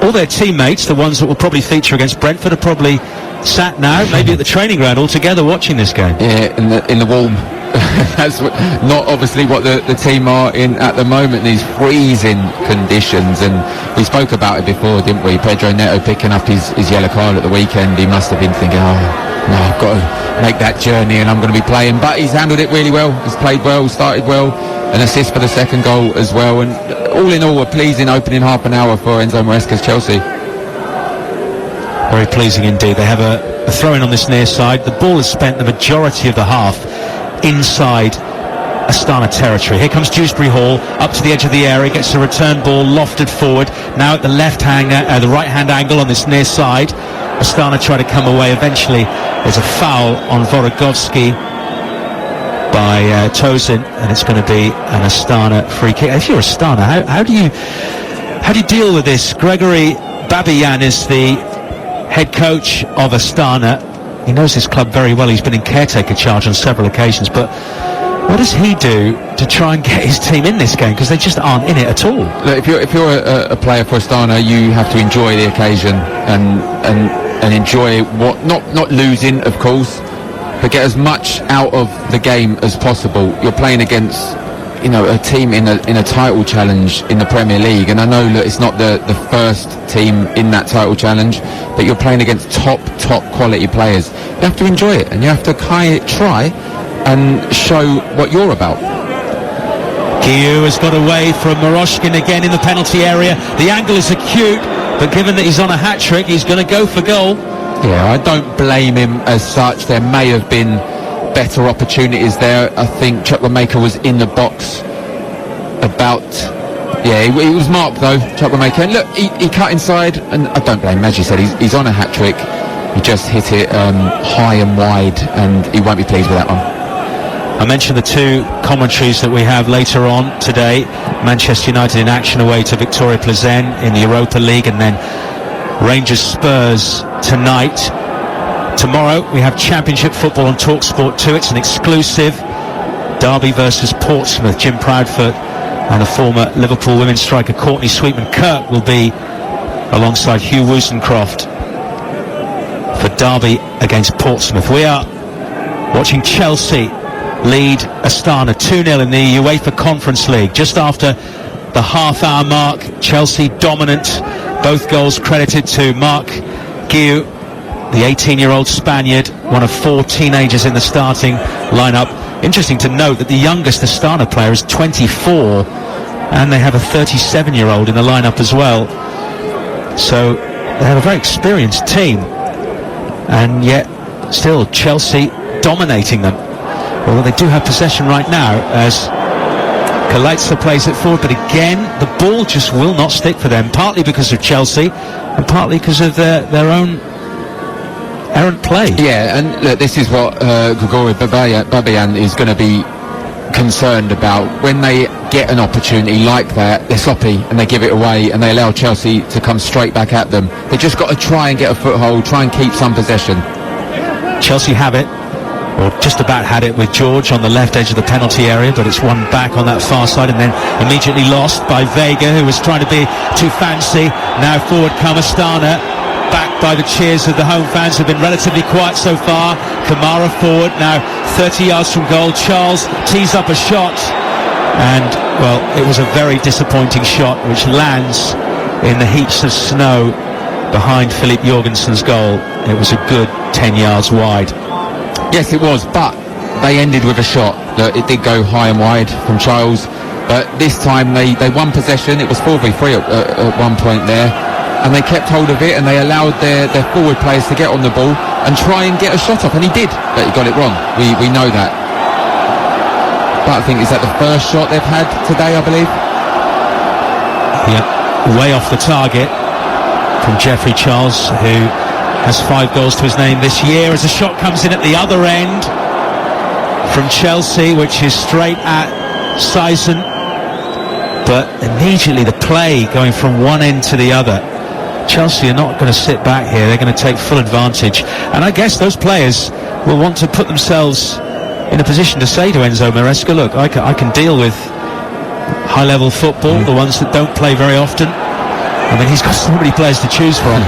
all their teammates, the ones that will probably feature against Brentford, are probably sat now, maybe at the training ground altogether, watching this game. Yeah, in the warm. That's not obviously what the team are in at the moment, these freezing conditions. And we spoke about it before, didn't we? Pedro Neto picking up his yellow card at the weekend. He must have been thinking, oh no, I've got to make that journey and I'm going to be playing. But he's handled it really well. He's played well, started well, an assist for the second goal as well. And all in all, a pleasing opening half an hour for Enzo Maresca's Chelsea. Very pleasing indeed. They have a throw-in on this near side. The ball has spent the majority of the half inside Astana territory. Here comes Dewsbury Hall up to the edge of the area, gets a return ball lofted forward. Now at the the right-hand angle on this near side. Astana try to come away. Eventually there's a foul on Vorogovsky by Tozin, and it's going to be an Astana free kick. If you're Astana, how do you deal with this? Gregory Babayan is the head coach of Astana. He knows his club very well. He's been in caretaker charge on several occasions. But what does he do to try and get his team in this game? Because they just aren't in it at all. Look, if you're a player for Astana, you have to enjoy the occasion and enjoy what not losing, of course, but get as much out of the game as possible. You're playing against, you know, a team in a title challenge in the Premier League, and I know that it's not the first team in that title challenge, but you're playing against top quality players. You have to enjoy it, and you have to try and show what you're about. Guiu has got away from Moroshkin again in the penalty area. The angle is acute, but given that he's on a hat-trick, he's going to go for goal. Yeah, I don't blame him as such. There may have been better opportunities there. I think Chukwuemeka was in the box about... Yeah, he was marked though, Chukwuemeka. And look, he cut inside, and I don't blame him. As you said, he's on a hat-trick. He just hit it high and wide, and he won't be pleased with that one. I mentioned the 2 commentaries that we have later on today. Manchester United in action away to Victoria Plzen in the Europa League, and then Rangers Spurs tonight. Tomorrow we have Championship football on TalkSport 2. It's an exclusive. Derby versus Portsmouth. Jim Proudfoot and the former Liverpool women's striker Courtney Sweetman-Kirk will be alongside Hugh Woolstencroft for Derby against Portsmouth. We are watching Chelsea lead Astana 2-0 in the UEFA Conference League. Just after the half-hour mark, Chelsea dominant. Both goals credited to Marc Guiu, the 18-year-old Spaniard, one of 4 teenagers in the starting lineup. Interesting to note that the youngest Astana player is 24, and they have a 37-year-old in the lineup as well. So they have a very experienced team, and yet still Chelsea dominating them. Although they do have possession right now as Kalaitsa plays it forward, but again the ball just will not stick for them, partly because of Chelsea and partly because of their own errant play. Yeah, and look, this is what Gregory Babayan is going to be concerned about. When they get an opportunity like that, they're sloppy and they give it away, and they allow Chelsea to come straight back at them. They just got to try and get a foothold, try and keep some possession. Chelsea have it. or just about had it with George on the left edge of the penalty area, but it's won back on that far side and then immediately lost by Vega, who was trying to be too fancy. Now forward come Astana, backed by the cheers of the home fans, who've been relatively quiet so far. Kamara forward, now 30 yards from goal. Charles tees up a shot, and, well, it was a very disappointing shot, which lands in the heaps of snow behind Philip Jorgensen's goal. It was a good 10 yards wide. Yes, it was, but they ended with a shot that it did go high and wide from Charles, but this time they won possession. It was 4v3 at one point there, and they kept hold of it, and they allowed their forward players to get on the ball and try and get a shot off, and he did, but he got it wrong. We know that. But I think, is that the first shot they've had today, I believe? Yeah, way off the target from Jeffrey Charles, who has 5 goals to his name this year, as a shot comes in at the other end from Chelsea, which is straight at Sison, but immediately the play going from one end to the other. Chelsea are not going to sit back here. They're going to take full advantage, and I guess those players will want to put themselves in a position to say to Enzo Maresca, look, I can deal with high-level football, the ones that don't play very often. I mean, he's got so many players to choose from.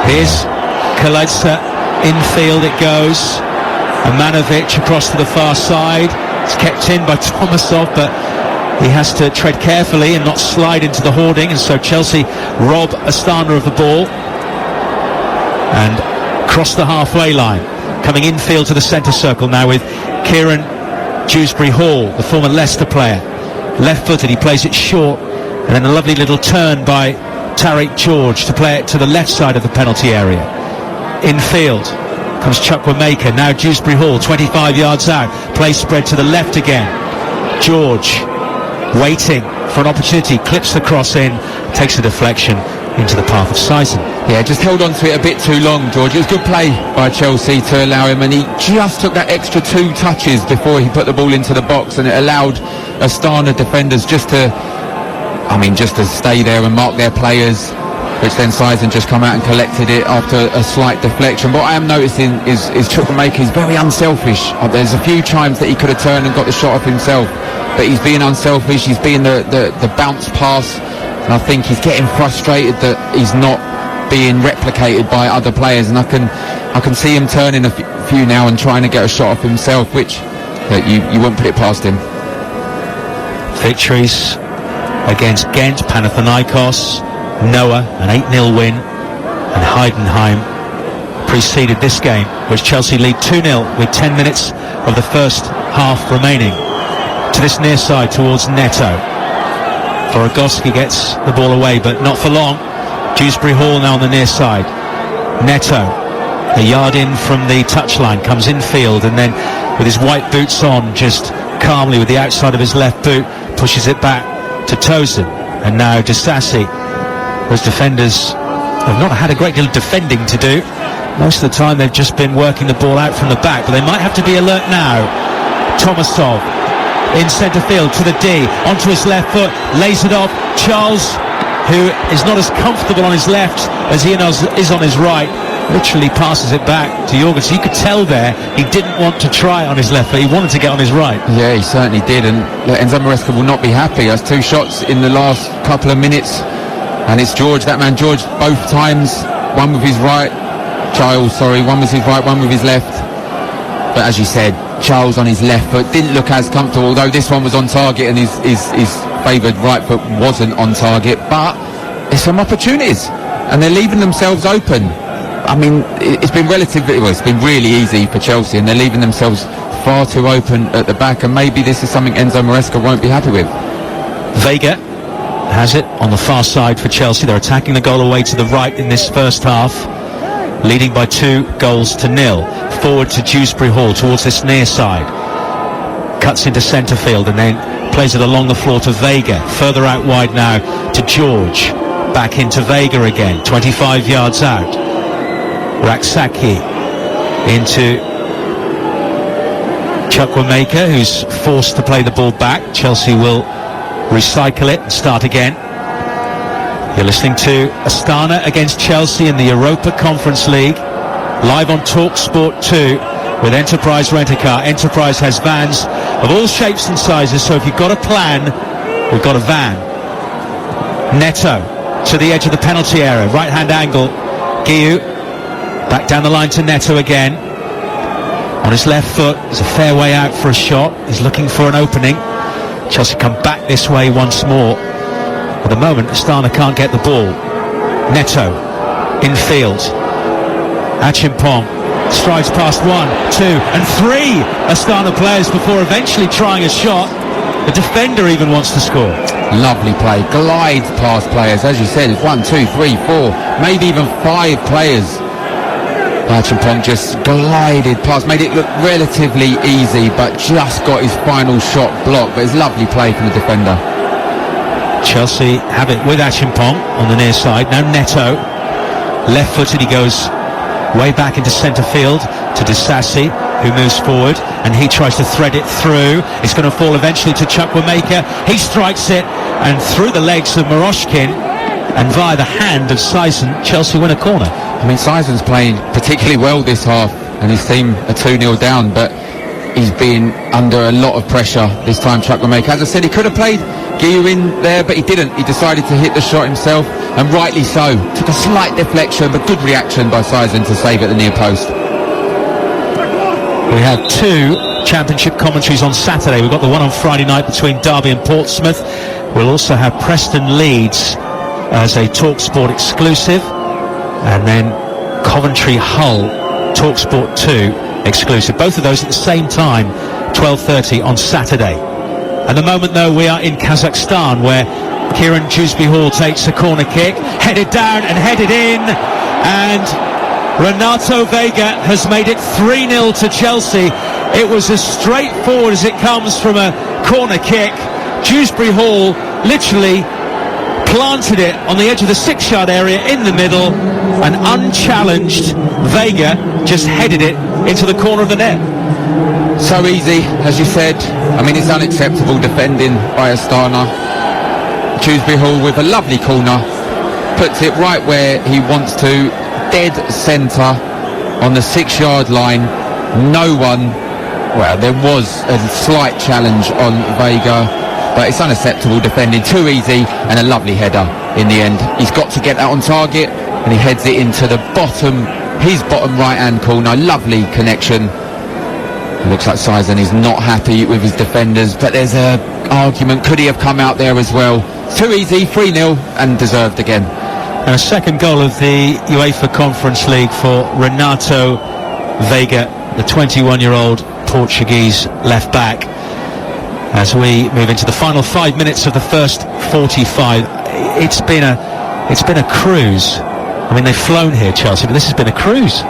Here's Kaletsa, infield it goes. Amanovic across to the far side. It's kept in by Tomasov, but he has to tread carefully and not slide into the hoarding, and so Chelsea rob Astana of the ball and cross the halfway line. Coming infield to the centre circle now with Kieran Dewsbury Hall, the former Leicester player. Left-footed, he plays it short, and then a lovely little turn by Tariq George to play it to the left side of the penalty area. Infield comes Chukwuemeka, now Dewsbury Hall, 25 yards out, play spread to the left again. George waiting for an opportunity, clips the cross in, takes the deflection into the path of Sison. Yeah, just held on to it a bit too long, George. It was good play by Chelsea to allow him, and he just took that extra 2 touches before he put the ball into the box, and it allowed Astana defenders just to stay there and mark their players, which then Sison just come out and collected it after a slight deflection. What I am noticing is Chukwuemeka is very unselfish. There's a few times that he could have turned and got the shot off himself, but he's being unselfish. He's being the bounce pass, and I think he's getting frustrated that he's not being replicated by other players, and I can see him turning a few now and trying to get a shot off himself, which you wouldn't put it past him. Victories against Ghent, Panathinaikos, Noah, an 8-0 win, and Heidenheim preceded this game, which Chelsea lead 2-0 with 10 minutes of the first half remaining. To this near side towards Neto. Vorogoski gets the ball away, but not for long. Dewsbury Hall now on the near side. Neto, a yard in from the touchline, comes infield, and then with his white boots on, just calmly with the outside of his left boot, pushes it back to Tosin. And now Disasi. Those defenders have not had a great deal of defending to do. Most of the time they've just been working the ball out from the back, but they might have to be alert now. Tomasov in centre field to the D, onto his left foot, lays it off. Charles, who is not as comfortable on his left as he is on his right, literally passes it back to Jorgensen. You could tell there he didn't want to try on his left foot, he wanted to get on his right. Yeah, he certainly did, and Enzo Maresca will not be happy. Has 2 shots in the last couple of minutes, and it's George, that man George, both times, one with his right, one with his right, one with his left. But as you said, Charles on his left foot didn't look as comfortable, although this one was on target and his favoured right foot wasn't on target. But there's some opportunities, and they're leaving themselves open. I mean, it's been really easy for Chelsea, and they're leaving themselves far too open at the back, and maybe this is something Enzo Maresca won't be happy with. Vega has it on the far side for Chelsea. They're attacking the goal away to the right in this first half, leading by 2-0. Forward to Dewsbury Hall towards this near side. Cuts into centre field and then plays it along the floor to Vega. Further out wide now to George. Back into Vega again, 25 yards out. Raksaki into Chukwuemeka, who's forced to play the ball back. Chelsea will recycle it and start again. You're listening to Astana against Chelsea in the Europa Conference League, live on Talk Sport 2 with Enterprise Rent-A-Car. Enterprise has vans of all shapes and sizes, so if you've got a plan, we've got a van. Neto to the edge of the penalty area, right-hand angle. Guiu back down the line to Neto again. On his left foot, there's a fair way out for a shot. He's looking for an opening. Chelsea come back this way once more. At the moment, Astana can't get the ball. Neto, infield. Achimpong strides past 1, 2 and 3 Astana players before eventually trying a shot. The defender even wants to score. Lovely play, glides past players, as you said. It's 1, 2, 3, 4, maybe even 5 players. Achimpong just glided past, made it look relatively easy, but just got his final shot blocked. But it's lovely play from the defender. Chelsea have it with Achimpong on the near side. Now Neto, left-footed, he goes way back into centre field to Disasi, who moves forward, and he tries to thread it through. It's going to fall eventually to Chukwuemeka. He strikes it, and through the legs of Moroshkin, and via the hand of Sison, Chelsea win a corner. I mean, Sison's playing particularly well this half, and his team are 2-0 down, but he's been under a lot of pressure this time, Chukwuemeka. As I said, he could have played Guiu in there, but he didn't. He decided to hit the shot himself, and rightly so. Took a slight deflection, but good reaction by Sison to save at the near post. We had 2 championship commentaries on Saturday. We've got the one on Friday night between Derby and Portsmouth. We'll also have Preston Leeds as a TalkSport exclusive, and then Coventry Hull TalkSport 2 exclusive. Both of those at the same time, 12:30 on Saturday. At the moment, though, we are in Kazakhstan, where Kieran Dewsbury-Hall takes a corner kick, headed down and headed in, and Renato Vega has made it 3-0 to Chelsea. It was as straightforward as it comes from a corner kick. Dewsbury-Hall literally planted it on the edge of the 6-yard area in the middle, and unchallenged Vega just headed it into the corner of the net. So easy, as you said. I mean, it's unacceptable defending by Astana. Dewsbury-Hall with a lovely corner, puts it right where he wants to, dead centre on the 6-yard line. No one, well, there was a slight challenge on Vega, but it's unacceptable defending, too easy, and a lovely header in the end. He's got to get that on target, and he heads it into the bottom, his bottom right-hand corner. Lovely connection. It looks like Sison is not happy with his defenders, but there's an argument, could he have come out there as well? Too easy, 3-0, and deserved again. And a second goal of the UEFA Conference League for Renato Vega, the 21-year-old Portuguese left-back. As we move into the final 5 minutes of the first 45, it's been a cruise. I mean, they've flown here, Chelsea, but this has been a cruise.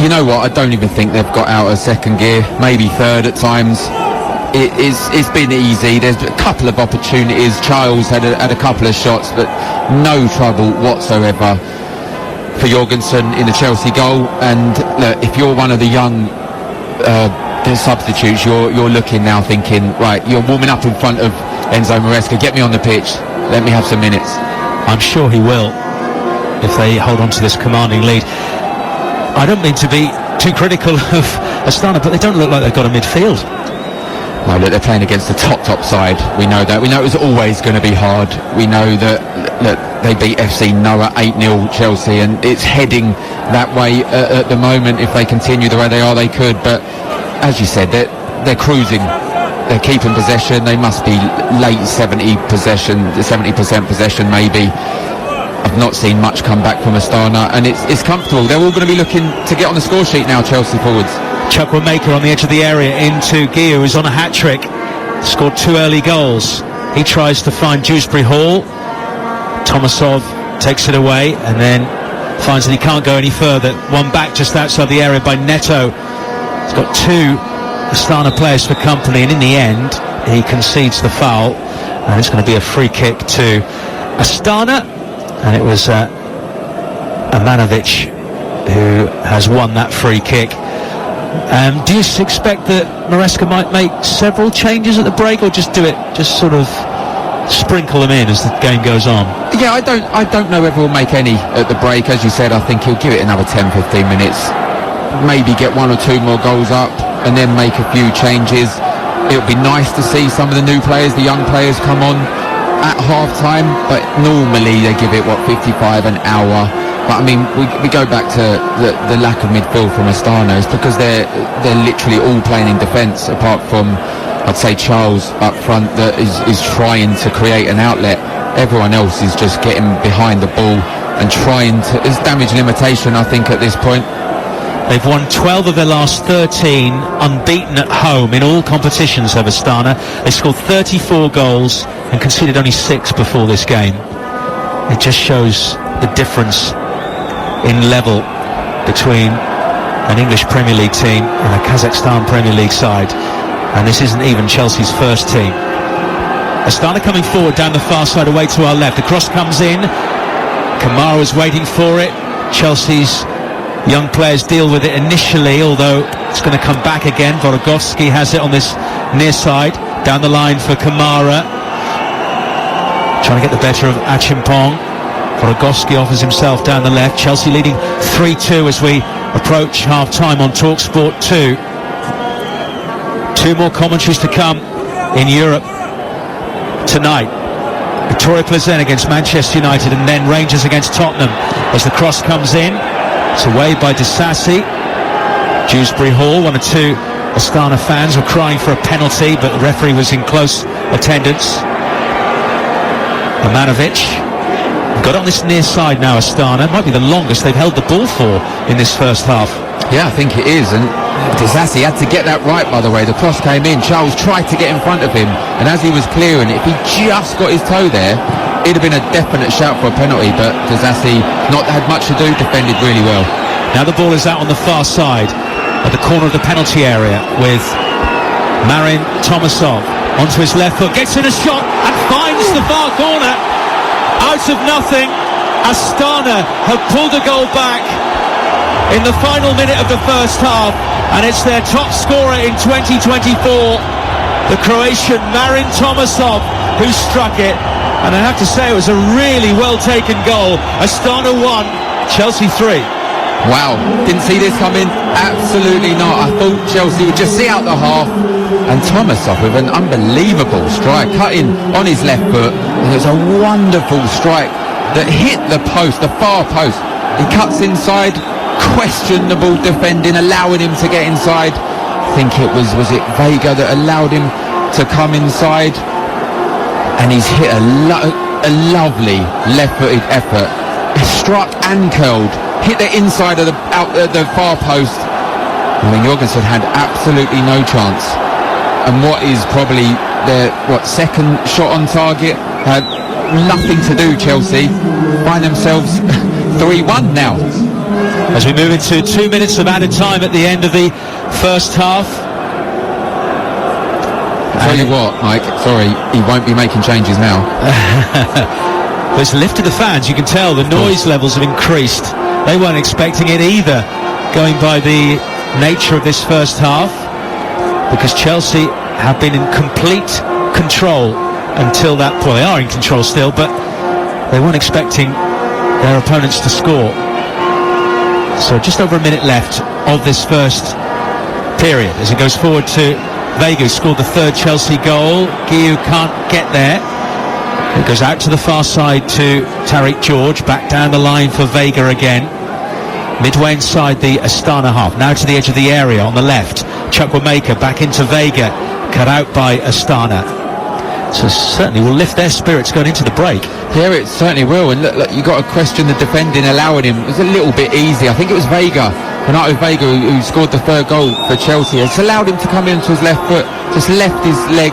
You know what? I don't even think they've got out of second gear, maybe third at times. It's been easy. There's a couple of opportunities. Childs had a couple of shots, but no trouble whatsoever for Jorgensen in the Chelsea goal. And look, if you're one of the young substitutes, you're looking now thinking, right, you're warming up in front of Enzo Maresca. Get me on the pitch. Let me have some minutes. I'm sure he will, if they hold on to this commanding lead. I don't mean to be too critical of Astana, but they don't look like they've got a midfield. No, look, they're playing against the top side. We know that. We know it was always going to be hard. We know that, look, they beat FC Noah 8-0 Chelsea, and it's heading that way at the moment. If they continue the way they are, they could. But as you said, they're cruising. They're keeping possession. They must be late 70% possession maybe. I've not seen much come back from Astana, and it's comfortable. They're all going to be looking to get on the score sheet now, Chelsea forwards. Chukwuemeka on the edge of the area into Guiu, who's on a hat-trick. Scored 2 early goals. He tries to find Dewsbury-Hall. Tomasov takes it away and then finds that he can't go any further. One back just outside the area by Neto. He's got 2 Astana players for company, and in the end he concedes the foul, and it's going to be a free kick to Astana, and it was Amanovic who has won that free kick. Do you expect that Maresca might make several changes at the break, or just sort of sprinkle them in as the game goes on? Yeah, I don't know whether he'll make any at the break. As you said, I think he'll give it another 10-15 minutes. maybe get 1 or 2 more goals up and then make a few changes. It would be nice to see some of the new players, the young players, come on at half-time, but normally they give it, 55 an hour. But I mean, we go back to the lack of midfield from Astana. It's because they're literally all playing in defence, apart from, I'd say, Charles up front that is trying to create an outlet. Everyone else is just getting behind the ball and trying to... It's damage limitation, I think, at this point. They've won 12 of their last 13, unbeaten at home in all competitions of Astana. They scored 34 goals and conceded only 6 before this game. It just shows the difference in level between an English Premier League team and a Kazakhstan Premier League side. And this isn't even Chelsea's first team. Astana coming forward down the far side away to our left. The cross comes in. Kamara was waiting for it. Chelsea's young players deal with it initially, although it's going to come back again. Vorogovsky has it on this near side. Down the line for Kamara. Trying to get the better of Achimpong. Vorogovsky offers himself down the left. Chelsea leading 3-2 as we approach half-time on TalkSport 2. 2 more commentaries to come in Europe tonight. Victoria Pleasant against Manchester United, and then Rangers against Tottenham as the cross comes in. It's away by Disasi. Dewsbury Hall, 1 or 2 Astana fans were crying for a penalty, but the referee was in close attendance. Ivanovic got on this near side now. Astana might be the longest they've held the ball for in this first half. Yeah, I think it is, and Disasi had to get that right, by the way. The cross came in, Charles tried to get in front of him, and as he was clearing, if he just got his toe there, it'd have been a definite shout for a penalty, but Disasi not had much to do, defended really well. Now the ball is out on the far side at the corner of the penalty area with Marin Tomasov onto his left foot, gets in a shot and finds the far corner. Out of nothing, Astana have pulled a goal back in the final minute of the first half, and it's their top scorer in 2024, the Croatian Marin Tomasov, who struck it. And I have to say, it was a really well taken goal. Astana 1, Chelsea 3. Wow, didn't see this coming. Absolutely not. I thought Chelsea would just see out the half, and Tomasov with an unbelievable strike, cutting on his left foot, and it was a wonderful strike that hit the post, the far post. He cuts inside, questionable defending, allowing him to get inside. I think it was it Vega that allowed him to come inside, and he's hit a lovely left-footed effort. He struck and curled, hit the inside of the far post. I mean, Jorgensen had absolutely no chance, and what is probably their second shot on target had nothing to do. Chelsea find themselves 3-1 now. As we move into 2 minutes of added time at the end of the first half. Tell you what, Mike, sorry, he won't be making changes now. There's lifted the fans, you can tell the noise levels have increased. They weren't expecting it either, going by the nature of this first half, because Chelsea have been in complete control until that point. They are in control still, but they weren't expecting their opponents to score. So just over a minute left of this first period as it goes forward to Vega, who scored the 3rd Chelsea goal. Guiu can't get there. It goes out to the far side to Tariq George, back down the line for Vega again. Midway inside the Astana half, now to the edge of the area on the left. Chukwuemeka back into Vega, cut out by Astana. So certainly will lift their spirits going into the break. Yeah, it certainly will. And look, you got to question the defending, allowing him. It was a little bit easy. I think it was Vega, Renato Vega, who scored the 3rd goal for Chelsea. It's allowed him to come into his left foot, just left his leg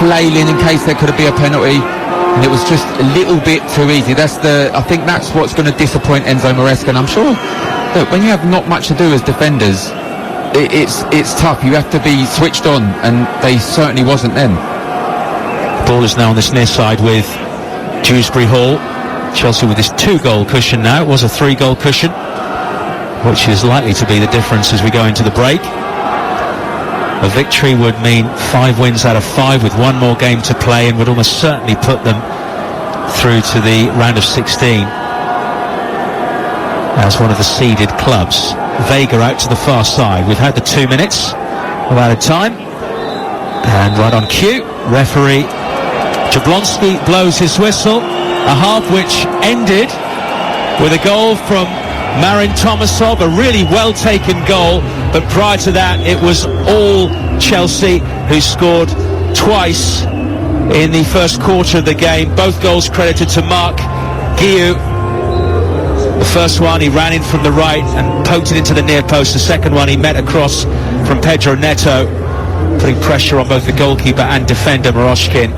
flailing in case there could be a penalty. And it was just a little bit too easy. I think that's what's going to disappoint Enzo Maresca. And I'm sure that when you have not much to do as defenders, it's tough. You have to be switched on, and they certainly wasn't then. Ball is now on this near side with Dewsbury Hall. Chelsea with this 2-goal cushion now. It was a 3-goal cushion, which is likely to be the difference as we go into the break. A victory would mean 5 wins out of 5 with 1 more game to play, and would almost certainly put them through to the round of 16 as one of the seeded clubs. Vega out to the far side. We've had the 2 minutes of added time, and right on cue, referee Jablonski blows his whistle. A half which ended with a goal from Marin Tomasov, a really well taken goal, but prior to that it was all Chelsea, who scored twice in the first quarter of the game. Both goals credited to Mark Guiu. The first one, he ran in from the right and poked it into the near post. The second one, he met across from Pedro Neto, putting pressure on both the goalkeeper and defender Moroshkin.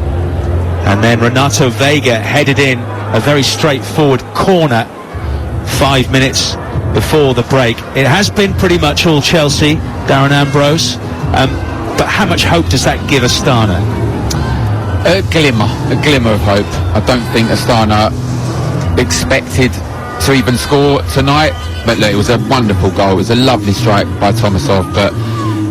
And then Renato Vega headed in a very straightforward corner 5 minutes before the break. It has been pretty much all Chelsea, Darren Ambrose. But how much hope does that give Astana? A glimmer of hope. I don't think Astana expected to even score tonight, but look, it was a wonderful goal. It was a lovely strike by Tomasov, but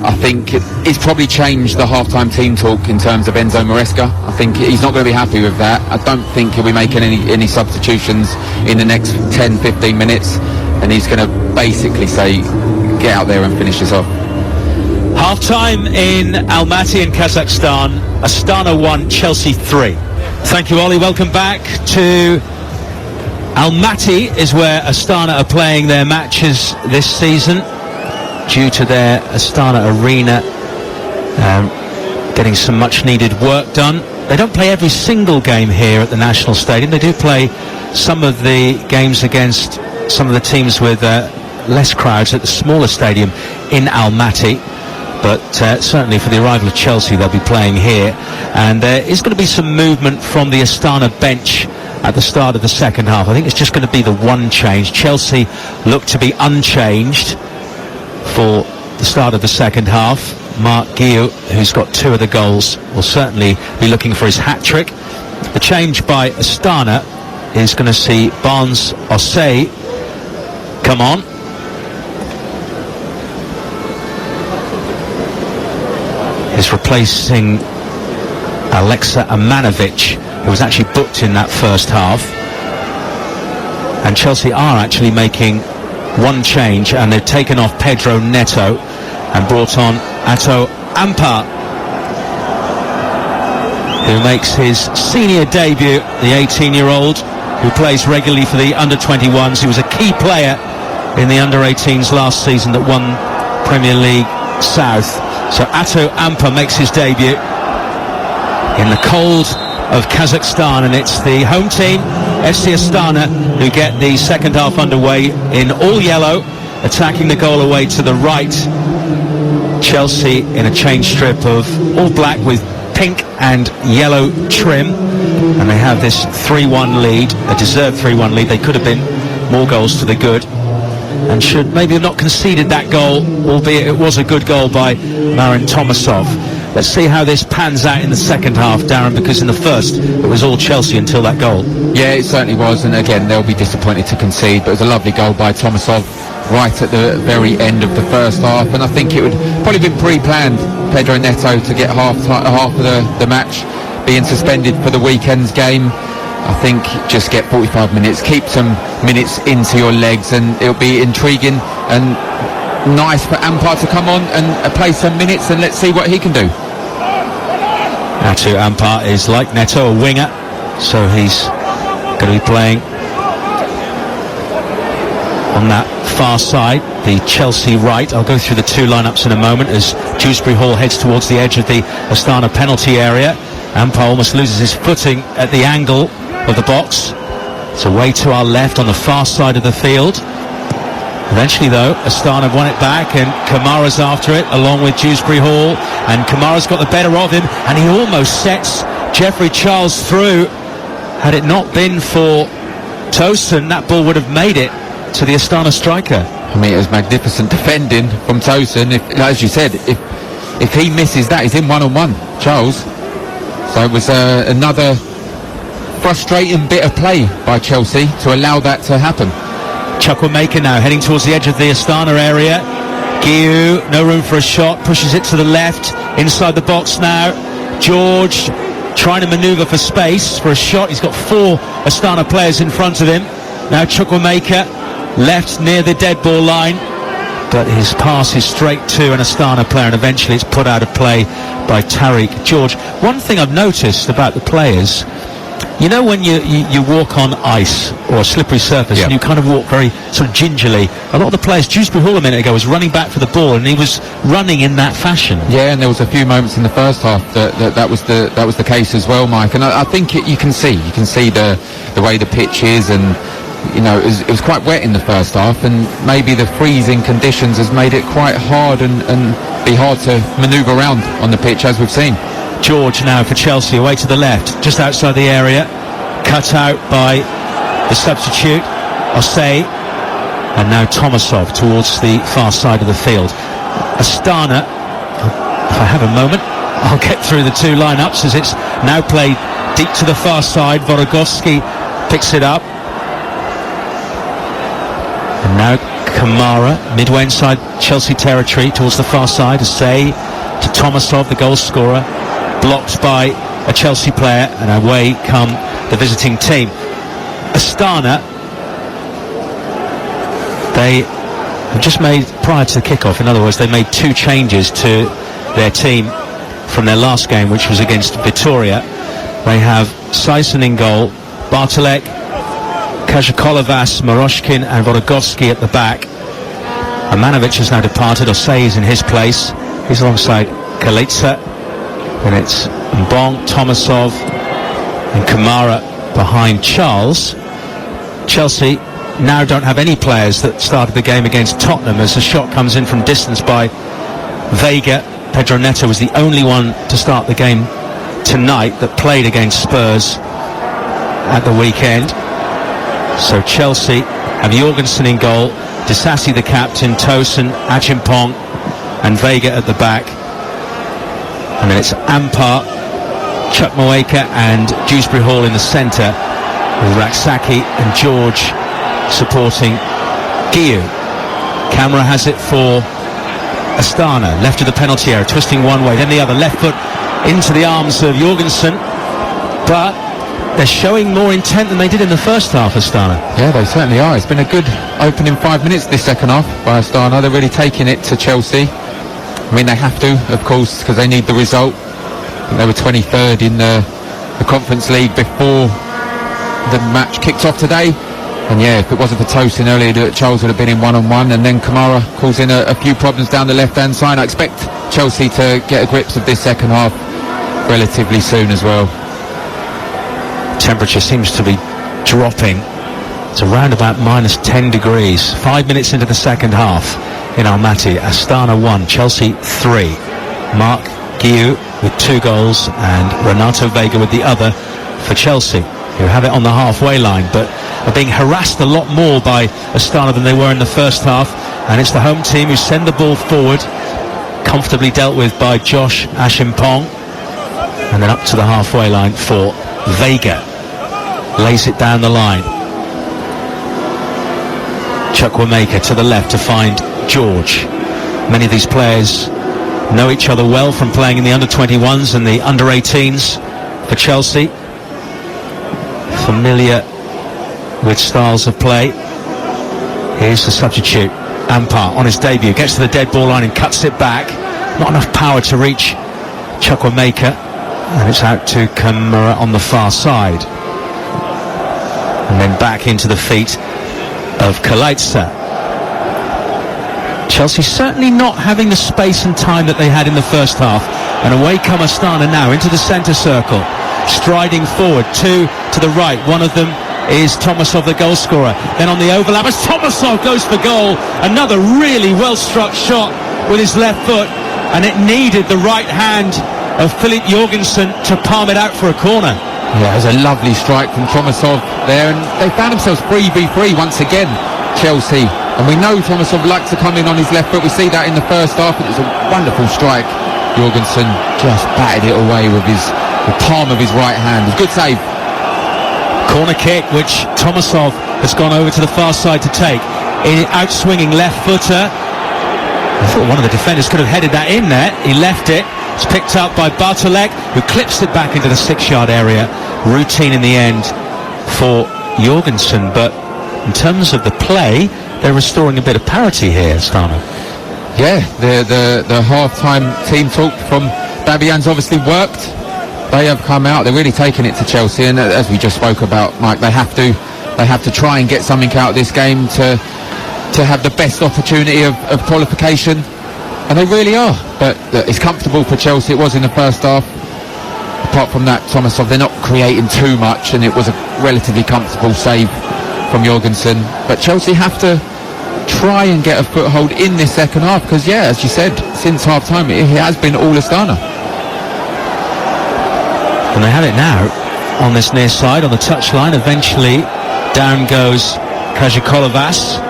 I think it's probably changed the half-time team talk in terms of Enzo Maresca. I think he's not going to be happy with that. I don't think he'll be making any substitutions in the next 10-15 minutes, and he's going to basically say, get out there and finish this off. Half-time in Almaty in Kazakhstan. Astana 1, Chelsea 3. Thank you, Ollie. Welcome back to Almaty, is where Astana are playing their matches this season, due to their Astana Arena getting some much needed work done. They don't play every single game here at the National Stadium. They do play some of the games against some of the teams with less crowds at the smaller stadium in Almaty. But certainly for the arrival of Chelsea, they'll be playing here. And there is going to be some movement from the Astana bench at the start of the second half. I think it's just going to be the one change. Chelsea look to be unchanged for the start of the second half. Mark Guiu, who's got 2 of the goals, will certainly be looking for his hat-trick. The change by Astana is going to see Barnes Osei come on. Is replacing Alexa Amanovic, who was actually booked in that first half. And Chelsea are actually making one change, and they've taken off Pedro Neto and brought on Ato Ampar, who makes his senior debut, the 18-year-old who plays regularly for the under-21s. He was a key player in the under-18s last season that won Premier League South. So Ato Ampar makes his debut in the cold of Kazakhstan, and it's the home team, FC Astana, who get the second half underway in all yellow, attacking the goal away to the right. Chelsea in a change strip of all black with pink and yellow trim, and they have this 3-1 lead, a deserved 3-1 lead. They could have been more goals to the good, and should maybe have not conceded that goal, albeit it was a good goal by Marin Tomasov. Let's see how this pans out in the second half, Darren, because in the first it was all Chelsea until that goal. Yeah, it certainly was, and again they'll be disappointed to concede, but it was a lovely goal by Tomasov right at the very end of the first half, and I think it would probably been pre-planned, Pedro Neto to get half of the match being suspended for the weekend's game. I think just get 45 minutes, keep some minutes into your legs, and it'll be intriguing and nice for Ampar to come on and play some minutes, and let's see what he can do. Ato Ampar is, like Neto, a winger, so he's going to be playing on that far side, the Chelsea right. I'll go through the 2 lineups in a moment as Dewsbury Hall heads towards the edge of the Astana penalty area. Ampar almost loses his footing at the angle of the box. It's away to our left on the far side of the field. Eventually, though, Astana won it back, and Kamara's after it, along with Dewsbury Hall, and Kamara's got the better of him, and he almost sets Jeffrey Charles through. Had it not been for Tosin, that ball would have made it to the Astana striker. I mean, it was magnificent defending from Tosin. As you said, if he misses that, he's in one-on-one, Charles. So it was another frustrating bit of play by Chelsea to allow that to happen. Chukwuemeka now heading towards the edge of the Astana area. Guiu, no room for a shot, pushes it to the left, inside the box now. George trying to manoeuvre for space for a shot. He's got 4 Astana players in front of him. Now Chukwuemeka, left near the dead ball line. but his pass is straight to an Astana player, and eventually it's put out of play by Tariq George. One thing I've noticed about the players, you know, when you walk on ice or a slippery surface, and you kind of walk very sort of gingerly. A lot of the players, Dewsbury Hall a minute ago was running back for the ball, and he was running in that fashion. Yeah, and there was a few moments in the first half that was the case as well, Mike. And I think you can see the way the pitch is, and you know, it was quite wet in the first half, and maybe the freezing conditions has made it quite hard and be hard to manoeuvre around on the pitch, as we've seen. George now for Chelsea, away to the left, just outside the area, cut out by the substitute, Osei, and now Tomasov towards the far side of the field. Astana, if I have a moment, I'll get through the two lineups as it's now played deep to the far side. Vorogovsky picks it up. And now Kamara, midway inside Chelsea territory towards the far side. Osei to Tomasov, the goal scorer, blocked by a Chelsea player, and away come the visiting team. Astana, they have just made, prior to the kickoff, in other words, they made two changes to their team from their last game, which was against Vitoria. They have Sison in goal, Bartolek, Kajakolovas, Moroshkin and Vorogovsky at the back. Amanovic has now departed. Osei is in his place. He's alongside Kalitsa. And it's Mbong, Tomasov and Kamara behind Charles. Chelsea now don't have any players that started the game against Tottenham, as a shot comes in from distance by Vega. Pedro Neto was the only one to start the game tonight that played against Spurs at the weekend. So Chelsea have Jorgensen in goal, Disasi the captain, Tosin, Achimpong and Vega at the back. And then it's Ampar, Chukwuemeka and Dewsbury Hall in the centre, with Raksaki and George supporting Guiu. Camera has it for Astana, left of the penalty area, twisting one way, then the other, left foot into the arms of Jorgensen, but they're showing more intent than they did in the first half, Astana. Yeah, they certainly are. It's been a good opening 5 minutes this second half by Astana. They're really taking it to Chelsea. I mean, they have to, of course, because they need the result. I think they were 23rd in the Conference League before the match kicked off today. And yeah, if it wasn't for Tosin earlier, Charles would have been in one-on-one, and then Kamara causing a few problems down the left-hand side. I expect Chelsea to get a grips of this second half relatively soon as well. Temperature seems to be dropping. It's around about minus 10 degrees. 5 minutes into the second half in Almaty. Astana 1, Chelsea 3. Mark Guiu with 2 goals and Renato Vega with the other for Chelsea, who have it on the halfway line, but are being harassed a lot more by Astana than they were in the first half. And it's the home team who send the ball forward, comfortably dealt with by Josh Achimpong, and then up to the halfway line for Vega. Lays it down the line. Chukwuemeka to the left to find George. Many of these players know each other well from playing in the under-21s and the under-18s for Chelsea. Familiar with styles of play. Here's the substitute, Ampar, on his debut, gets to the dead ball line and cuts it back. Not enough power to reach Chukwuemeka, and it's out to Kamara on the far side. And then back into the feet of Kalitsa. Chelsea certainly not having the space and time that they had in the first half. And away come Astana now into the centre circle, striding forward, 2 to the right. One of them is Tomasov, the goal scorer. Then on the overlap, as Tomasov goes for goal, another really well-struck shot with his left foot, and it needed the right hand of Philip Jorgensen to palm it out for a corner. Yeah, it was a lovely strike from Tomasov there, and they found themselves 3v3 once again, Chelsea. And we know Tomasov likes to come in on his left foot. We see that in the first half. It was a wonderful strike. Jorgensen just batted it away with the palm of his right hand. It was a good save. Corner kick, which Tomasov has gone over to the far side to take. Out-swinging left footer. I thought one of the defenders could have headed that in there. He left it. It's picked up by Bartolek, who clips it back into the 6-yard area. Routine in the end for Jorgensen, but in terms of the play, they're restoring a bit of parity here, Astana. Yeah, the half-time team talk from Babian's obviously worked. They have come out, they're really taking it to Chelsea, and as we just spoke about, Mike, they have to try and get something out of this game to have the best opportunity of qualification, and they really are. But it's comfortable for Chelsea. It was in the first half. Apart from that, Tomasov, they're not creating too much, and it was a relatively comfortable save from Jorgensen. But Chelsea have to try and get a foothold in this second half, because, yeah, as you said, since half-time, it has been all Astana. And they have it now on this near side, on the touchline. Eventually, down goes Kajikolovas.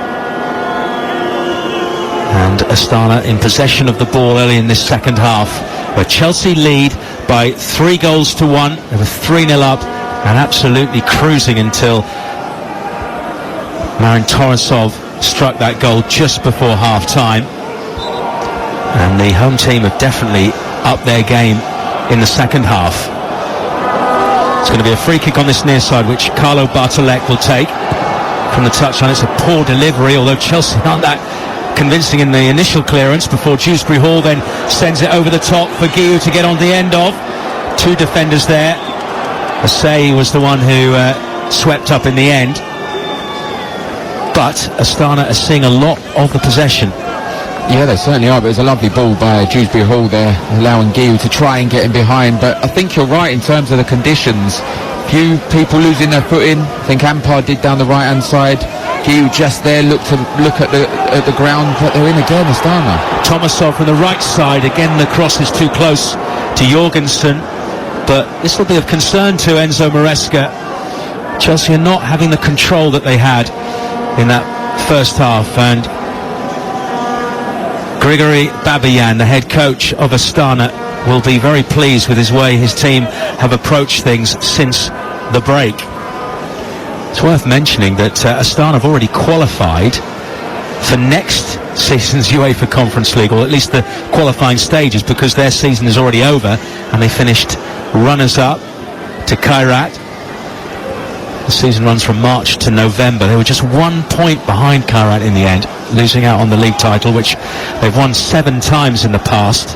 And Astana in possession of the ball early in this second half, where Chelsea lead by 3-1. They were 3-0 up and absolutely cruising until Marin Torosov struck that goal just before half-time. And the home team have definitely upped their game in the second half. It's going to be a free kick on this near side, which Carlo Bartolek will take from the touchline. It's a poor delivery, although Chelsea aren't that convincing in the initial clearance, before Dewsbury Hall then sends it over the top for Guillou to get on the end of. Two defenders there. Asai was the one who swept up in the end. But Astana are seeing a lot of the possession. Yeah, they certainly are, but it's a lovely ball by Dewsbury Hall there, allowing Guillou to try and get in behind. But I think you're right in terms of the conditions. Few people losing their footing. I think Ampar did down the right-hand side. Guillou just there, look at the ground, but they're in again, Astana. Tomasov from the right side, again the cross is too close to Jorgensen, but this will be of concern to Enzo Maresca. Chelsea are not having the control that they had in that first half, and Grigory Babian, the head coach of Astana, will be very pleased with his way his team have approached things since the break. It's worth mentioning that Astana have already qualified for next season's UEFA Conference League, or at least the qualifying stages, because their season is already over and they finished runners-up to Kairat. The season runs from March to November. They were just 1 point behind Kairat in the end, losing out on the league title, which they've won 7 times in the past.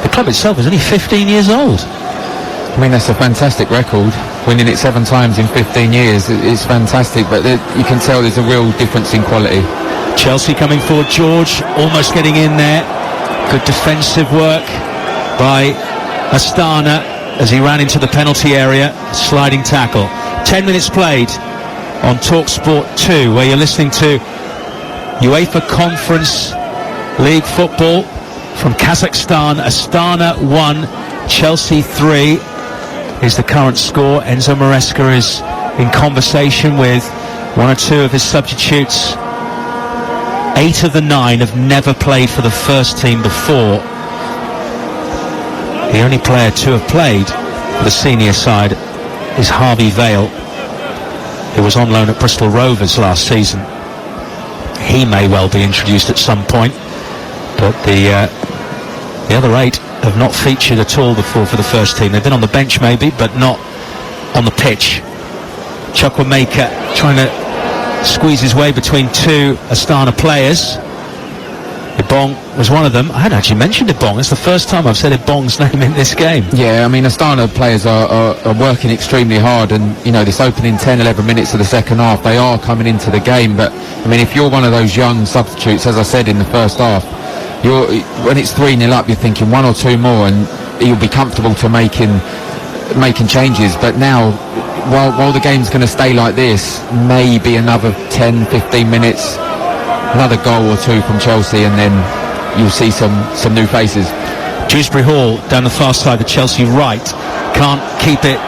The club itself is only 15 years old. I mean, that's a fantastic record. Winning it 7 times in 15 years is fantastic, but you can tell there's a real difference in quality. Chelsea coming forward, George almost getting in there. Good defensive work by Astana as he ran into the penalty area. Sliding tackle. 10 minutes played on TalkSport 2, where you're listening to UEFA Conference League football from Kazakhstan. Astana 1, Chelsea 3 is the current score. Enzo Maresca is in conversation with 1 or 2 of his substitutes. 8 of the 9 have never played for the first team before. The only player to have played for the senior side is Harvey Vale, who was on loan at Bristol Rovers last season. He may well be introduced at some point, but the other 8 have not featured at all before for the first team. They've been on the bench maybe, but not on the pitch. Chukwuemeka trying to squeeze his way between 2 Astana players. Ibong was one of them. I hadn't actually mentioned Ibong. It's the first time I've said Ibong's name in this game. Yeah, I mean, Astana players are working extremely hard, and, you know, this opening 10-11 minutes of the second half, they are coming into the game. But, I mean, if you're one of those young substitutes, as I said in the first half, when it's 3-0 up, you're thinking 1 or 2 more and you'll be comfortable to making changes. But now, while the game's going to stay like this, maybe another 10-15 minutes, another goal or 2 from Chelsea, and then you'll see some new faces. Dewsbury Hall down the far side, the Chelsea right, can't keep it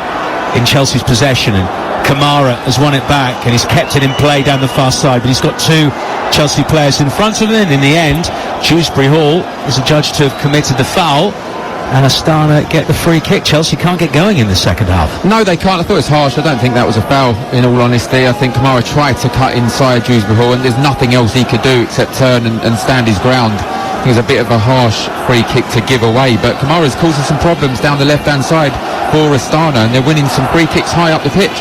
in Chelsea's possession, and Kamara has won it back and he's kept it in play down the far side, but he's got 2 Chelsea players in front of him, and in the end Dewsbury Hall is adjudged to have committed the foul, and Astana get the free kick. Chelsea can't get going in the second half. No, they can't. I thought it was harsh. I don't think that was a foul, in all honesty. I think Kamara tried to cut inside Dewsbury Hall, and there's nothing else he could do except turn and stand his ground. I think it was a bit of a harsh free kick to give away, but Kamara's causing some problems down the left-hand side for Astana, and they're winning some free kicks high up the pitch.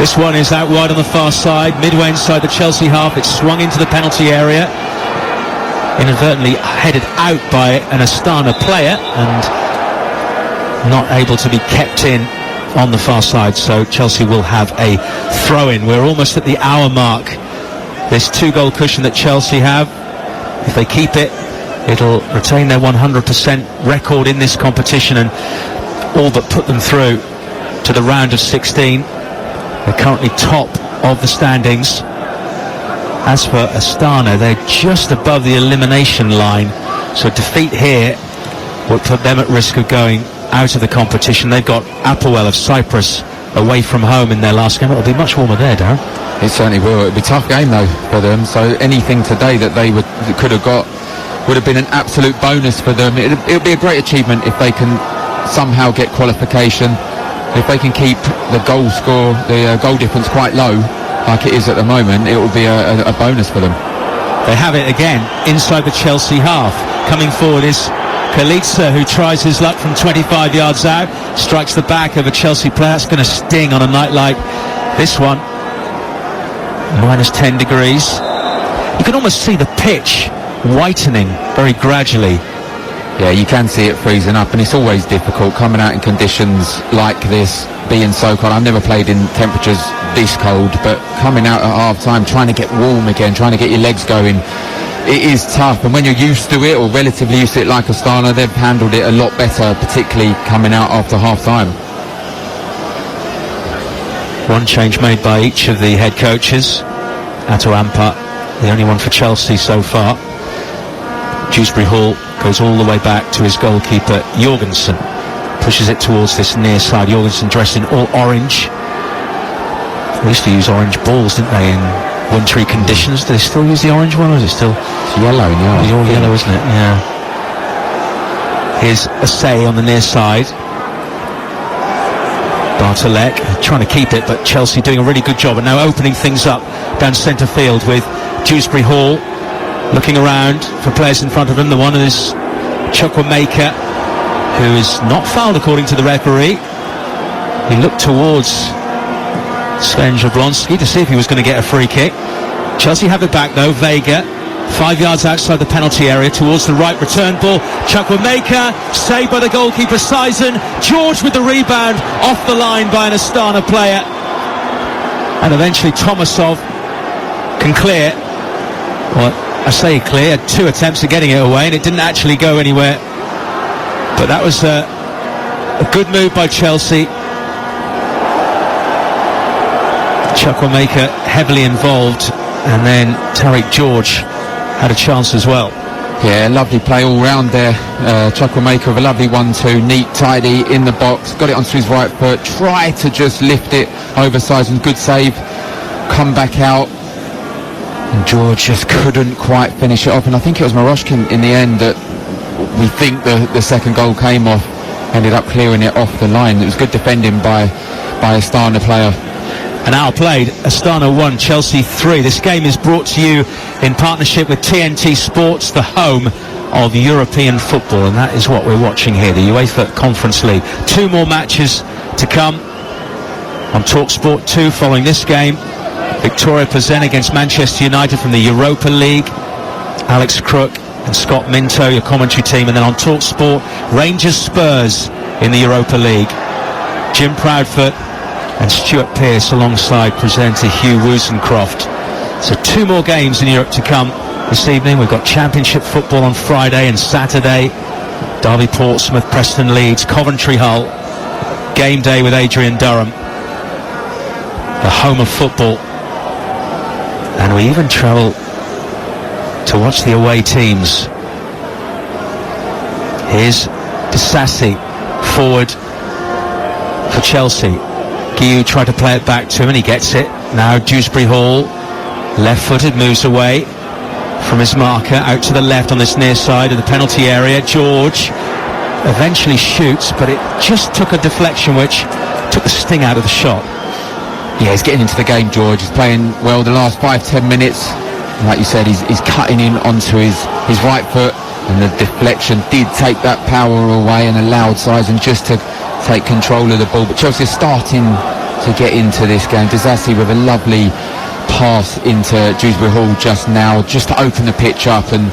This one is out wide on the far side, midway inside the Chelsea half. It's swung into the penalty area. inadvertently headed out by an Astana player and not able to be kept in on the far side, so Chelsea will have a throw-in. We're almost at the hour mark. This 2-goal cushion that Chelsea have, if they keep it, it'll retain their 100% record in this competition and all but put them through to the round of 16. They're currently top of the standings. As for Astana, they're just above the elimination line, so defeat here would put them at risk of going out of the competition. They've got Apoel of Cyprus away from home in their last game. It'll be much warmer there, Darren. It certainly will. It'll be a tough game though for them, so anything today that they could have got would have been an absolute bonus for them. It'll be a great achievement if they can somehow get qualification, if they can keep the goal score, the goal difference quite low like it is at the moment. It will be a bonus for them. They have it again inside the Chelsea half. Coming forward is Kalitsa, who tries his luck from 25 yards out, strikes the back of a Chelsea player. That's going to sting on a night like this one. Minus 10 degrees. You can almost see the pitch whitening very gradually. Yeah, you can see it freezing up, and it's always difficult coming out in conditions like this, being so cold. I've never played in temperatures this cold, but coming out at half time, trying to get warm again, trying to get your legs going, it is tough. And when you're used to it, or relatively used to it like Astana, they've handled it a lot better, particularly coming out after half time. One change made by each of the head coaches. Atto Ampa, the only one for Chelsea so far. Dewsbury Hall goes all the way back to his goalkeeper Jorgensen, pushes it towards this near side. Jorgensen dressed in all orange. They used to use orange balls, didn't they, in wintry conditions? Do they still use the orange one, or is it still... It's yellow now. It's all yellow, isn't it? Yeah. Here's Assay on the near side. Bartolek trying to keep it, but Chelsea doing a really good job, and now opening things up down centre field with Dewsbury Hall looking around for players in front of him. The one is Chukwuemeka, who is not fouled according to the referee. He looked towards Sven Jablonski to see if he was going to get a free kick. Chelsea have it back though. Vega 5 yards outside the penalty area towards the right, return ball. Chukwuemeka saved by the goalkeeper Sison. George with the rebound off the line by an Astana player, and eventually Tomasov can clear. Well, I say clear, 2 attempts at getting it away, and it didn't actually go anywhere. But that was a good move by Chelsea. Chukwuemeka heavily involved, and then Tariq George had a chance as well. Yeah, lovely play all round there. Chukwuemeka with a lovely 1-2, neat, tidy in the box, got it onto his right foot, tried to just lift it over Sison, good save, come back out, and George just couldn't quite finish it off. And I think it was Maroshkin in the end that we think the second goal came off, ended up clearing it off the line. It was good defending by a Astana player. An hour played, Astana 1, Chelsea 3. This game is brought to you in partnership with TNT Sports, the home of European football, and that is what we're watching here, the UEFA Conference League. 2 more matches to come on TalkSport 2 following this game. Victoria Plzen against Manchester United from the Europa League. Alex Crook and Scott Minto, your commentary team. And then on TalkSport, Rangers Spurs in the Europa League. Jim Proudfoot and Stuart Pearce alongside presenter Hugh Woosencroft. So 2 more games in Europe to come this evening. We've got Championship football on Friday and Saturday. Derby Portsmouth, Preston Leeds, Coventry Hull. Game day with Adrian Durham, the home of football. And we even travel to watch the away teams. Here's Disasi forward for Chelsea. Guiu tried to play it back to him and he gets it. Now Dewsbury Hall, left-footed, moves away from his marker out to the left on this near side of the penalty area. George eventually shoots, but it just took a deflection which took the sting out of the shot. Yeah, he's getting into the game, George. He's playing well the last 5-10 minutes. Like you said, he's cutting in onto his right foot, and the deflection did take that power away and allowed Sison just to take control of the ball. But Chelsea are starting to get into this game. Disasi with a lovely pass into Dewsbury Hall just now, just to open the pitch up, and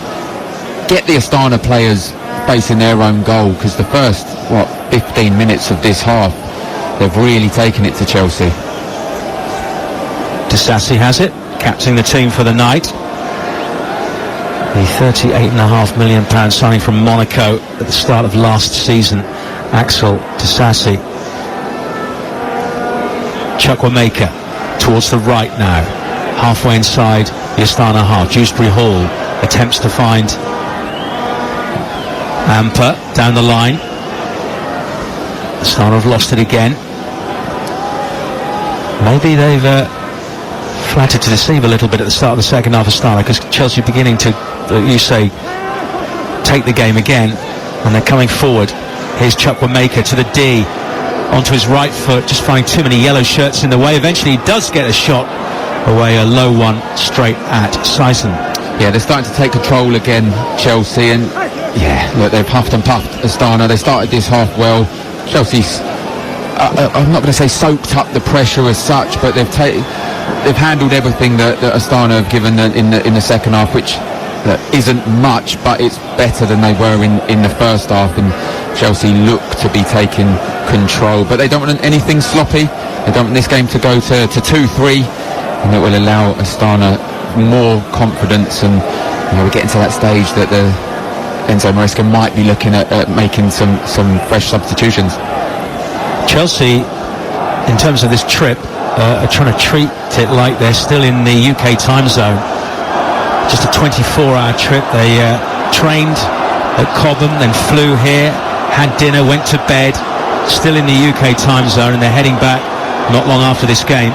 get the Astana players facing their own goal, because the first 15 minutes of this half, they've really taken it to Chelsea. Disasi has it, captaining the team for the night. The £38.5 million signing from Monaco at the start of last season, Axel Disasi. Chukwuemeka towards the right now, halfway inside the Astana half. Dewsbury Hall attempts to find Amper down the line. Astana have lost it again. Maybe they've flattered to deceive a little bit at the start of the second half of Astana, because Chelsea beginning to, you say, take the game again, and they're coming forward. Here's Chukwuemeka to the D, onto his right foot, just finding too many yellow shirts in the way. Eventually he does get a shot away, a low one straight at Sison. Yeah, they're starting to take control again, Chelsea, and yeah, look, they've huffed and puffed Astana. They started this half well. Chelsea's, I'm not going to say soaked up the pressure as such, but they've handled everything that Astana have given in the second half, which isn't much, but it's better than they were in the first half, and Chelsea look to be taking control, but they don't want anything sloppy. They don't want this game to go to 2-3, and it will allow Astana more confidence, and we're getting to that stage that Enzo Maresca might be looking at making some fresh substitutions. Chelsea, in terms of this trip, are trying to treat it like they're still in the UK time zone. Just a 24-hour trip. They trained at Cobham, then flew here, had dinner, went to bed, still in the UK time zone, and they're heading back not long after this game.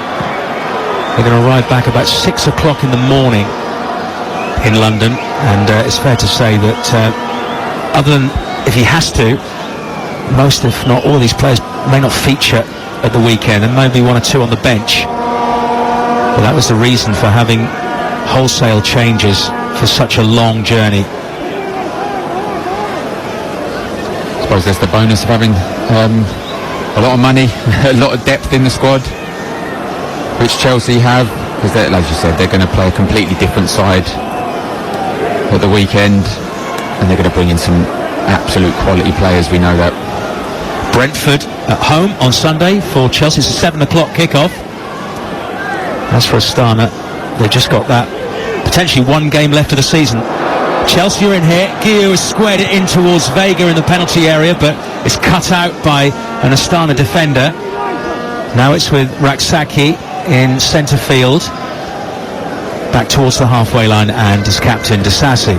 They're going to arrive back about 6 o'clock in the morning in London, and it's fair to say that other than if he has to, most if not all of these players may not feature at the weekend, and maybe one or two on the bench. But that was the reason for having wholesale changes for such a long journey. I suppose that's the bonus of having a lot of money, a lot of depth in the squad, which Chelsea have, because as you said, they're going to play a completely different side at the weekend, and they're going to bring in some absolute quality players, we know that. Brentford at home on Sunday for Chelsea. It's a 7 o'clock kickoff. As for Astana, they've just got that potentially one game left of the season. Chelsea are in here. Guillou has squared it in towards Vega in the penalty area, but it's cut out by an Astana defender. Now it's with Raksaki in centre field, back towards the halfway line, and his captain Disasi.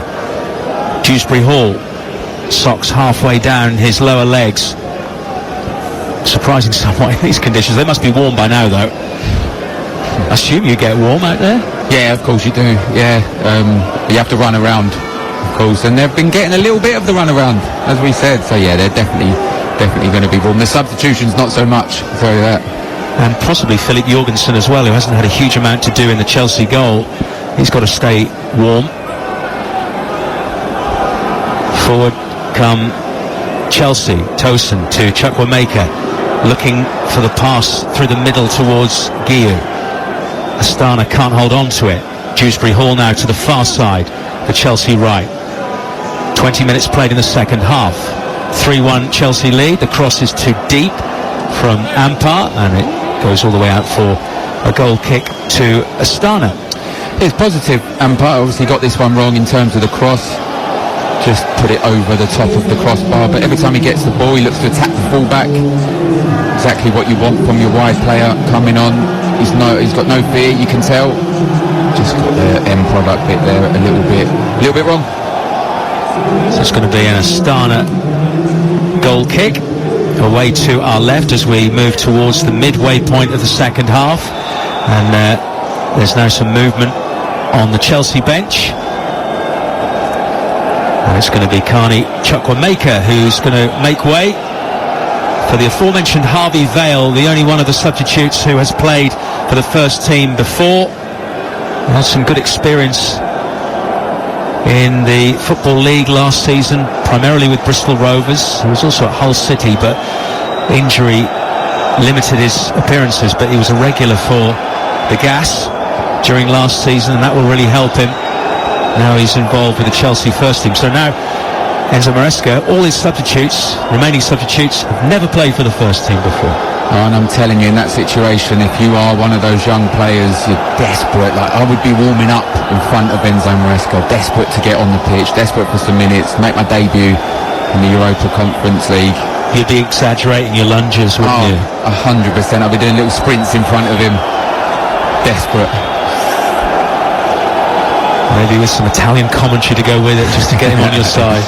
Dewsbury Hall, socks halfway down his lower legs. Surprising somewhat in these conditions. They must be warm by now, though. I assume you get warm out there? Yeah, of course you do. Yeah, you have to run around, of course, and they've been getting a little bit of the run around, as we said. So yeah, they're definitely going to be warm. The substitutions not so much. I'll tell you that. And possibly Philip Jorgensen as well, who hasn't had a huge amount to do in the Chelsea goal. He's got to stay warm. Forward come Chelsea. Tosin to Chukwuemeka, looking for the pass through the middle towards Guillou. Astana can't hold on to it. Dewsbury Hall now to the far side, the Chelsea right. 20 minutes played in the second half. 3-1 Chelsea lead. The cross is too deep from Ampar, and it goes all the way out for a goal kick to Astana. It's positive. Ampar obviously got this one wrong in terms of the cross. Just put it over the top of the crossbar, but every time he gets the ball, he looks to attack the fullback. Exactly what you want from your wide player coming on. He's got no fear, you can tell. Just got the end product bit there a little bit wrong. So it's going to be an Astana goal kick away to our left as we move towards the midway point of the second half, and there's now some movement on the Chelsea bench. And it's going to be Carney Chukwuemeka who's going to make way for the aforementioned Harvey Vale, the only one of the substitutes who has played for the first team before. He had some good experience in the Football League last season, primarily with Bristol Rovers. He was also at Hull City, but injury limited his appearances, but he was a regular for the Gas during last season, and that will really help him Now he's involved with the Chelsea first team. So now Enzo Maresca, all his remaining substitutes, have never played for the first team before. Oh, and I'm telling you, in that situation, if you are one of those young players, you're desperate. Like, I would be warming up in front of Enzo Maresca, desperate to get on the pitch, desperate for some minutes, make my debut in the Europa Conference League. You'd be exaggerating your lunges, wouldn't you? 100%. I'd be doing little sprints in front of him. Desperate. Maybe with some Italian commentary to go with it, just to get him on your side.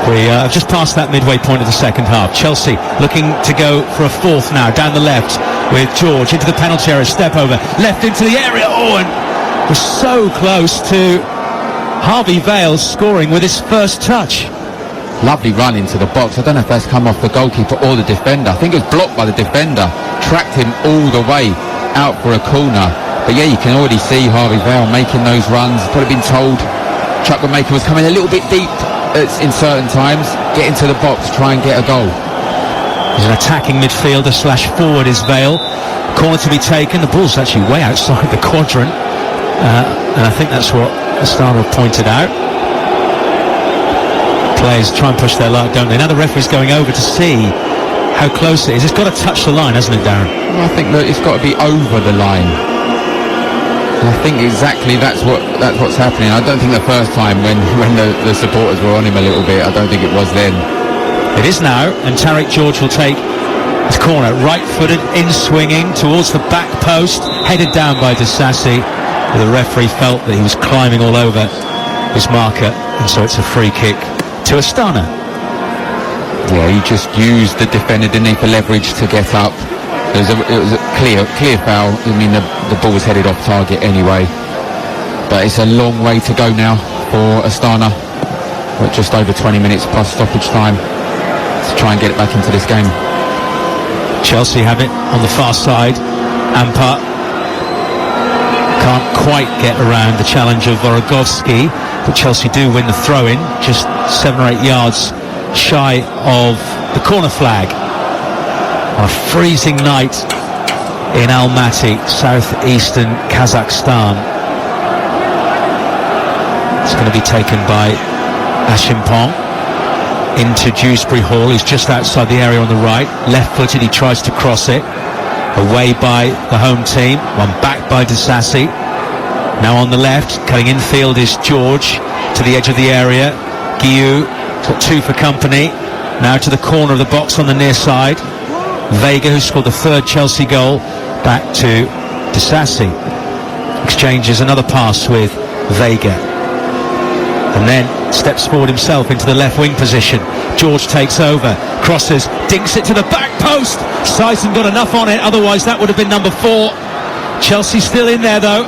We have just passed that midway point of the second half. Chelsea looking to go for a fourth now, down the left with George into the penalty area, step over, left into the area. Oh, and was so close to Harvey Vale scoring with his first touch. Lovely run into the box. I don't know if that's come off the goalkeeper or the defender. I think it was blocked by the defender. Tracked him all the way out for a corner. But yeah, you can already see Harvey Vale making those runs. Probably been told Chukwuemeka was coming a little bit deep in certain times. Get into the box, try and get a goal. He's an attacking midfielder / forward is Vale. Corner to be taken. The ball's actually way outside the quadrant. And I think that's what Astana pointed out. Players try and push their luck, don't they? Now the referee's going over to see how close it is. It's got to touch the line, hasn't it, Darren? Well, I think that it's got to be over the line. I think exactly that's what's happening. I don't think the first time when the supporters were on him a little bit, I don't think it was then. It is now, and Tariq George will take his corner, right-footed, in-swinging towards the back post, headed down by Disasi. The referee felt that he was climbing all over his marker, and so it's a free kick to Astana. Yeah, he just used the defender, didn't he, for leverage to get up. It was a clear foul. I mean, the ball was headed off target anyway. But it's a long way to go now for Astana. We're just over 20 minutes plus stoppage time to try and get it back into this game. Chelsea have it on the far side. Ampa can't quite get around the challenge of Vorogovsky, but Chelsea do win the throw-in, just 7 or 8 yards shy of the corner flag. On a freezing night in Almaty, southeastern Kazakhstan. It's going to be taken by Ashimpong into Dewsbury Hall. He's just outside the area on the right. Left-footed, he tries to cross it. Away by the home team. One back by Disasi. Now on the left, cutting infield is George to the edge of the area. Guiu got 2 for company. Now to the corner of the box on the near side. Vega, who scored the 3rd Chelsea goal, back to Disasi. Exchanges another pass with Vega. And then steps forward himself into the left wing position. George takes over, crosses, dinks it to the back post. Sison got enough on it, otherwise that would have been number 4. Chelsea still in there though.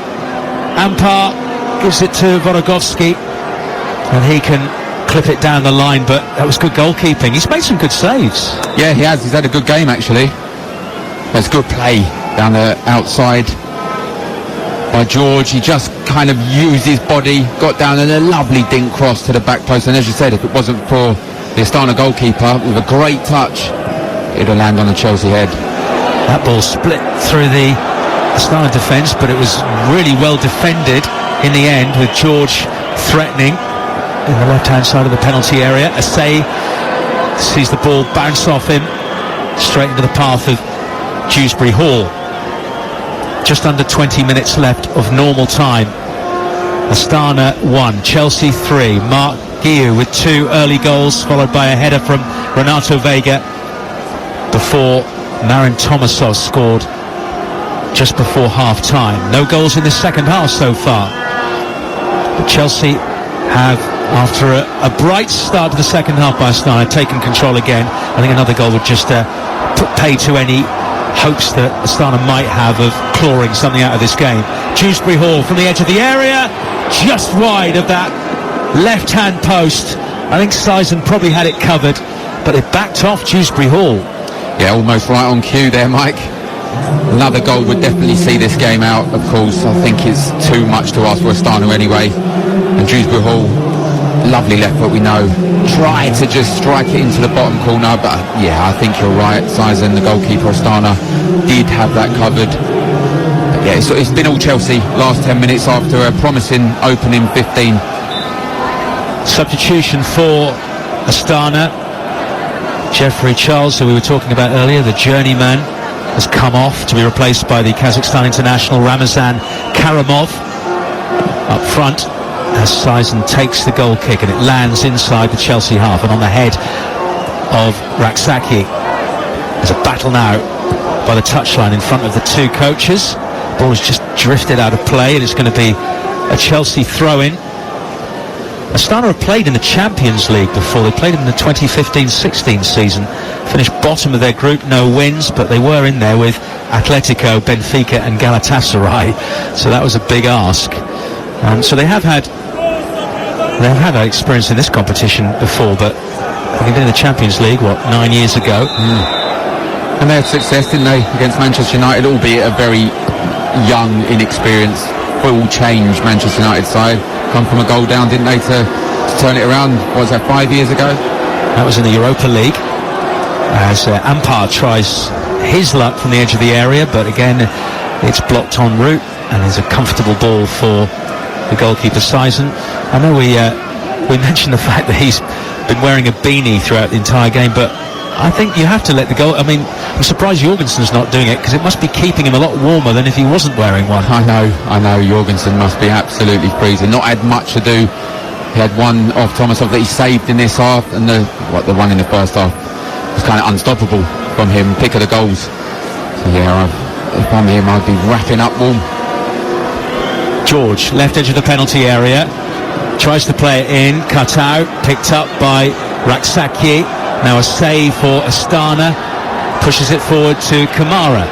Ampar gives it to Vorogovsky, and he can clip it down the line, but that was good goalkeeping. He's made some good saves. Yeah, he has. He's had a good game actually. There's good play down the outside by George. He just kind of used his body, got down, and a lovely dink cross to the back post. And as you said, if it wasn't for the Astana goalkeeper with a great touch, it'd have landed on the Chelsea head. That ball split through the Astana defence, but it was really well defended in the end, with George threatening in the left-hand side of the penalty area. Asay sees the ball bounce off him straight into the path of Dewsbury Hall. Just under 20 minutes left of normal time. Astana 1, Chelsea 3. Mark Guiu with 2 early goals, followed by a header from Renato Vega, before Marin Tomasov scored just before half-time. No goals in the second half so far. But Chelsea have, after a bright start to the second half by Astana, taken control again. I think another goal would just put pay to any hopes that Astana might have of clawing something out of this game. Dewsbury Hall from the edge of the area, just wide of that left-hand post. I think Sison probably had it covered, but it backed off Dewsbury Hall. Yeah, almost right on cue there, Mike. Another goal would definitely see this game out, of course. I think it's too much to ask for Astana anyway. And Dewsbury Hall, lovely left foot, we know. Tried to just strike it into the bottom corner, but yeah, I think you're right. Sison, the goalkeeper Astana, did have that covered. Yeah, it's been all Chelsea last 10 minutes after a promising opening 15. Substitution for Astana. Jeffrey Charles, who we were talking about earlier, the journeyman, has come off to be replaced by the Kazakhstan international Ramazan Karamov. Up front, as Sison takes the goal kick, and it lands inside the Chelsea half and on the head of Raksaki. There's a battle now by the touchline in front of the two coaches. Ball has just drifted out of play, and it's going to be a Chelsea throw-in. Astana have played in the Champions League before. They played in the 2015-16 season, finished bottom of their group, no wins, but they were in there with Atletico, Benfica and Galatasaray, so that was a big ask. So they have had that experience in this competition before, but they've been in the Champions League, 9 years ago? And they had success, didn't they, against Manchester United, albeit a very young, inexperienced, full change Manchester United side. Come from a goal down, didn't they, to turn it around? What was that, 5 years ago? That was in the Europa League, as Ampar tries his luck from the edge of the area, but again it's blocked en route, and there's a comfortable ball for the goalkeeper Sison. I know we mentioned the fact that he's been wearing a beanie throughout the entire game, but I think you have to let the goal. I mean, I'm surprised Jorgensen's not doing it, because it must be keeping him a lot warmer than if he wasn't wearing one. I know. Jorgensen must be absolutely freezing. Not had much to do. He had one off Tomasov that he saved in this half, and the one in the first half was kind of unstoppable from him. Pick of the goals. So yeah, if I'm him, I'd be wrapping up warm. George, left edge of the penalty area, tries to play it in. Cut out, picked up by Raksaki. Now a save for Astana, pushes it forward to Kamara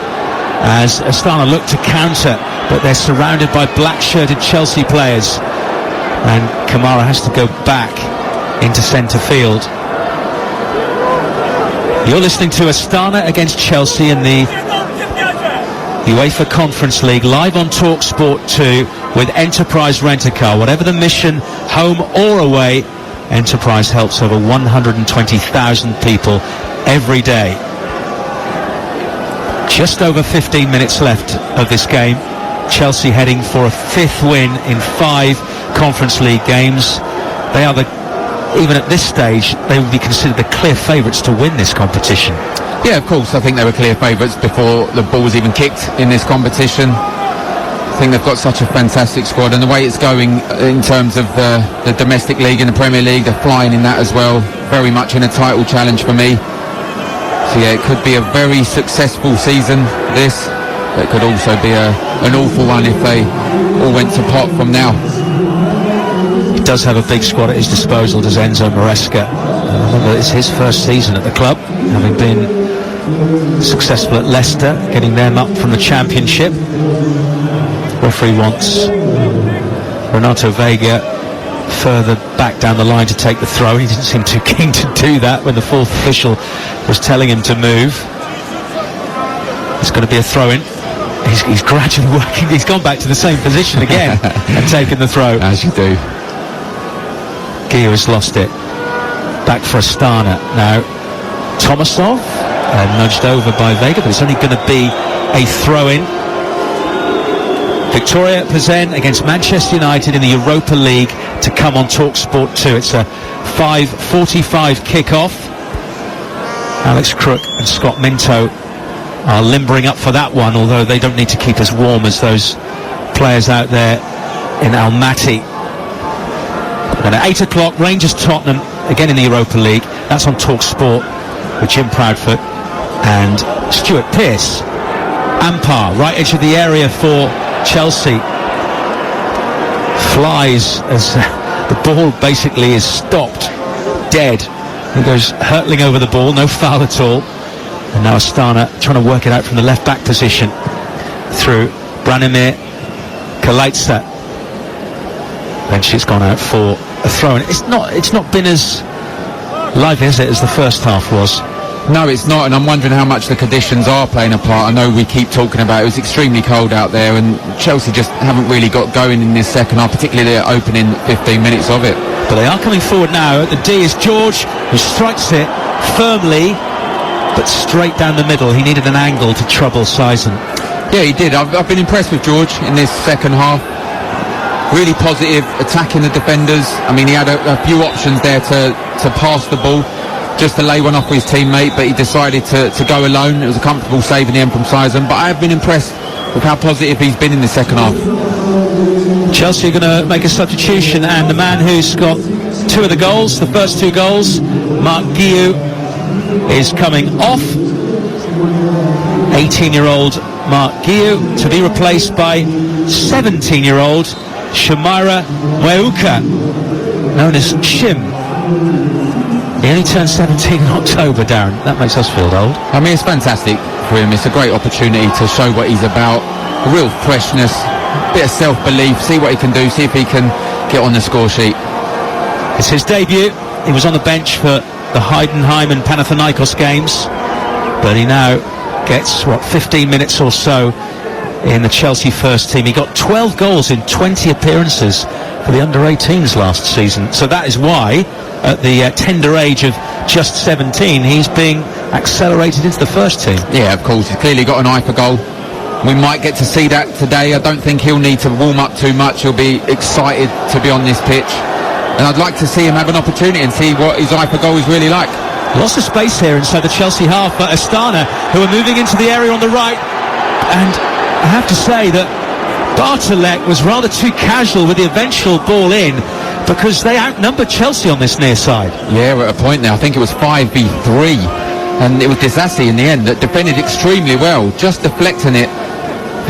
as Astana look to counter, but they're surrounded by black-shirted Chelsea players, and Kamara has to go back into centre field. You're listening to Astana against Chelsea in the UEFA Conference League, live on Talk Sport 2 with Enterprise Rent-A-Car. Whatever the mission, home or away, Enterprise helps over 120,000 people every day. Just over 15 minutes left of this game. Chelsea heading for a 5th win in 5 Conference League games. They are even at this stage, they would be considered the clear favourites to win this competition. Yeah, of course, I think they were clear favourites before the ball was even kicked in this competition. I think they've got such a fantastic squad, and the way it's going in terms of the domestic league and the Premier League, they're flying in that as well. Very much in a title challenge for me. So yeah, it could be a very successful season, this. But it could also be an awful one if they all went to pot from now. He does have a big squad at his disposal, does Enzo Maresca. Remember, it's his first season at the club, having been successful at Leicester, getting them up from the Championship. Referee wants Renato Vega further back down the line to take the throw. He didn't seem too keen to do that when the 4th official was telling him to move. It's going to be a throw-in. He's gradually working. He's gone back to the same position again and taken the throw. As you do. Gia has lost it. Back for Astana now. Tomasov nudged over by Vega, but it's only going to be a throw-in. Victoria Plzen against Manchester United in the Europa League to come on Talk Sport 2. It's a 5:45 kick-off. Alex Crook and Scott Minto are limbering up for that one, although they don't need to keep as warm as those players out there in Almaty. And at 8 o'clock, Rangers Tottenham, again in the Europa League. That's on Talk Sport with Jim Proudfoot and Stuart Pearce. Ampar, right edge of the area for Chelsea, flies as the ball basically is stopped dead. He goes hurtling over the ball, no foul at all. And now Astana trying to work it out from the left back position through Branimir Kalaitsa. Eventually it's gone out for a throw, and it's not been as lively, is it, as the first half was? No, it's not, and I'm wondering how much the conditions are playing a part. I know we keep talking about it was extremely cold out there, and Chelsea just haven't really got going in this second half, particularly the opening 15 minutes of it. But they are coming forward now. At the D is George, who strikes it firmly, but straight down the middle. He needed an angle to trouble Sison. Yeah, he did. I've been impressed with George in this second half. Really positive, attacking the defenders. I mean, he had a few options there to pass the ball, just to lay one off with his teammate, but he decided to go alone. It was a comfortable save in the end from Sizem, but I have been impressed with how positive he's been in the second half. Chelsea are going to make a substitution, and the man who's got two of the goals, the first two goals, Mark Guiu, is coming off. 18-year-old Mark Guiu to be replaced by 17-year-old Shamira Mweuka, known as Shim. He only turned 17 in October, Darren. That makes us feel old. I mean, it's fantastic for him. It's a great opportunity to show what he's about. A real freshness, a bit of self-belief, see what he can do, see if he can get on the score sheet. It's his debut. He was on the bench for the Heidenheim and Panathinaikos games, but he now gets, 15 minutes or so in the Chelsea first team. He got 12 goals in 20 appearances for the under-18s last season. So that is why, at the tender age of just 17, he's being accelerated into the first team. Yeah, of course. He's clearly got an eye for goal. We might get to see that today. I don't think he'll need to warm up too much. He'll be excited to be on this pitch. And I'd like to see him have an opportunity and see what his eye for goal is really like. Lots of space here inside the Chelsea half for Astana, who are moving into the area on the right. And I have to say that Bartolek was rather too casual with the eventual ball in, because they outnumbered Chelsea on this near side. Yeah, we're at a point now. I think it was 5v3, and it was Disasi in the end that defended extremely well, just deflecting it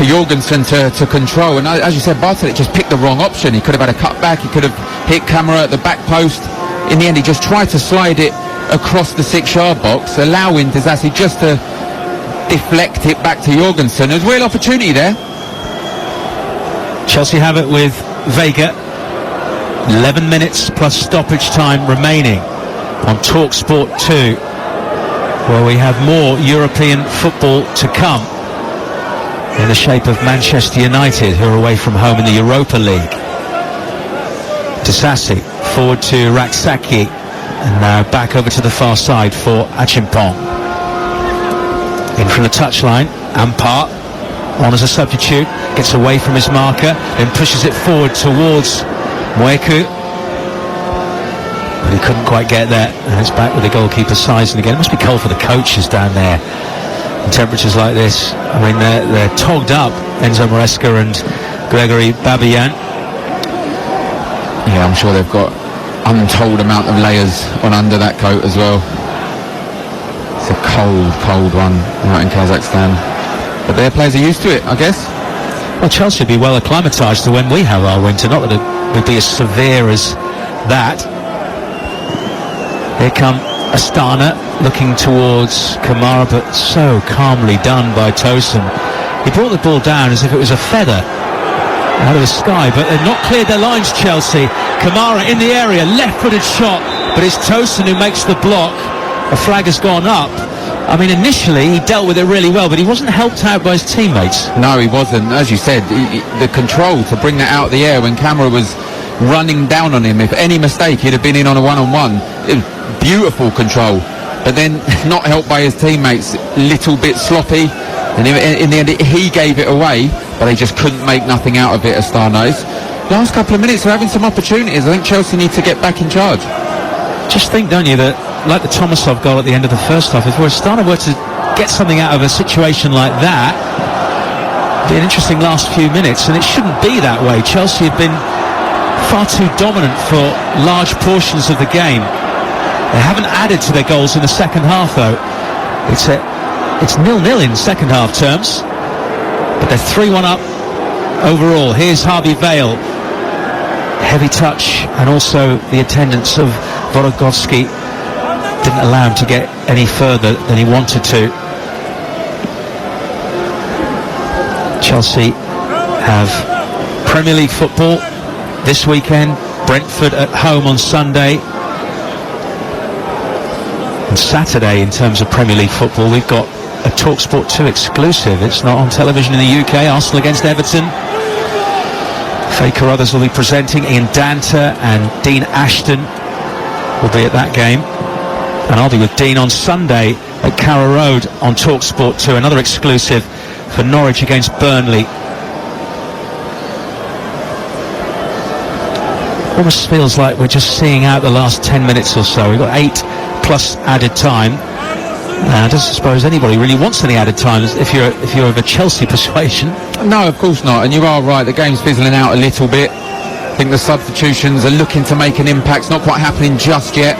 for Jorgensen to control. And as you said, Bartolek just picked the wrong option. He could have had a cutback, he could have hit Camera at the back post. In the end, he just tried to slide it across the 6-yard box, allowing Disasi just to deflect it back to Jorgensen. There's real opportunity there. Chelsea have it with Vega. 11 minutes plus stoppage time remaining on TalkSport 2, where we have more European football to come in the shape of Manchester United, who are away from home in the Europa League. Disasi forward to Raksaki, and now back over to the far side for Achimpong. In from the touchline, Ampar on as a substitute, gets away from his marker, then pushes it forward towards Mweku, but he couldn't quite get there, and it's back with the goalkeeper Sizing again. It must be cold for the coaches down there in temperatures like this. I mean, they're togged up, Enzo Maresca and Gregory Babian. Yeah, I'm sure they've got untold amount of layers on under that coat as well. It's a cold one right in Kazakhstan, but their players are used to it, I guess. Well, Chelsea would be well acclimatised to when we have our winter, not that it would be as severe as that. Here come Astana, looking towards Kamara, but so calmly done by Tosun. He brought the ball down as if it was a feather out of the sky, but they've not cleared their lines, Chelsea. Kamara in the area, left-footed shot, but it's Tosun who makes the block. A flag has gone up. I mean, initially he dealt with it really well, but he wasn't helped out by his teammates. No, he wasn't. As you said, the control to bring that out of the air when Camera was running down on him. If any mistake, he'd have been in on a one-on-one. It was beautiful control, but then not helped by his teammates. Little bit sloppy, and in the end he gave it away, but they just couldn't make nothing out of it. Astana's last couple of minutes are having some opportunities. I think Chelsea need to get back in charge. Just think, don't you, that like the Tomasov goal at the end of the first half, if Astana were to get something out of a situation like that, it'd be an interesting last few minutes, and it shouldn't be that way. Chelsea have been far too dominant for large portions of the game. They haven't added to their goals in the second half, though. It's 0-0 in second half terms, but they're 3-1 up overall. Here's Harvey Vale. Heavy touch, and also the attendance of Vorogovsky didn't allow him to get any further than he wanted to. Chelsea have Premier League football this weekend. Brentford at home on Sunday. And Saturday, in terms of Premier League football, we've got a TalkSport 2 exclusive. It's not on television in the UK. Arsenal against Everton. Faye Carruthers will be presenting. Ian Danter and Dean Ashton will be at that game. And I'll be with Dean on Sunday at Carrow Road on TalkSport 2. Another exclusive for Norwich against Burnley. Almost feels like we're just seeing out the last 10 minutes or so. We've got 8 plus added time. I don't suppose anybody really wants any added time if you're of a Chelsea persuasion. No, of course not, and you are right, the game's fizzling out a little bit. I think the substitutions are looking to make an impact. It's not quite happening just yet.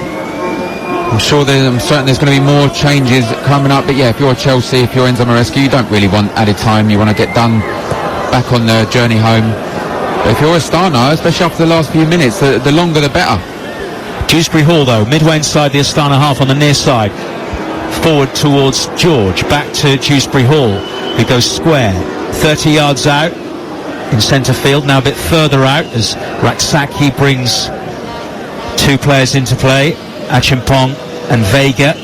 I'm certain there's going to be more changes coming up, but yeah, if you're Chelsea, if you're Enzo Maresca, you don't really want added time. You want to get done back on the journey home. But if you're Astana, especially after the last few minutes, the longer the better. Dewsbury Hall though, midway inside the Astana half on the near side. Forward towards George, back to Dewsbury Hall, who goes square, 30 yards out in centre field, now a bit further out as Raksaki brings 2 players into play, Achimpong and Vega.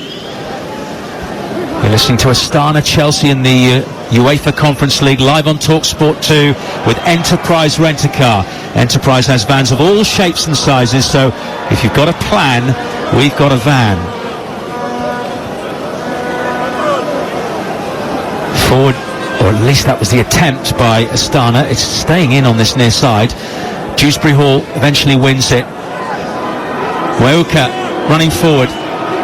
You're listening to Astana Chelsea in the UEFA Conference League, live on TalkSport 2 with Enterprise Rent-A-Car. Enterprise has vans of all shapes and sizes, so if you've got a plan, we've got a van. Forward, or at least that was the attempt by Astana. It's staying in on this near side. Dewsbury Hall eventually wins it. Weuka running forward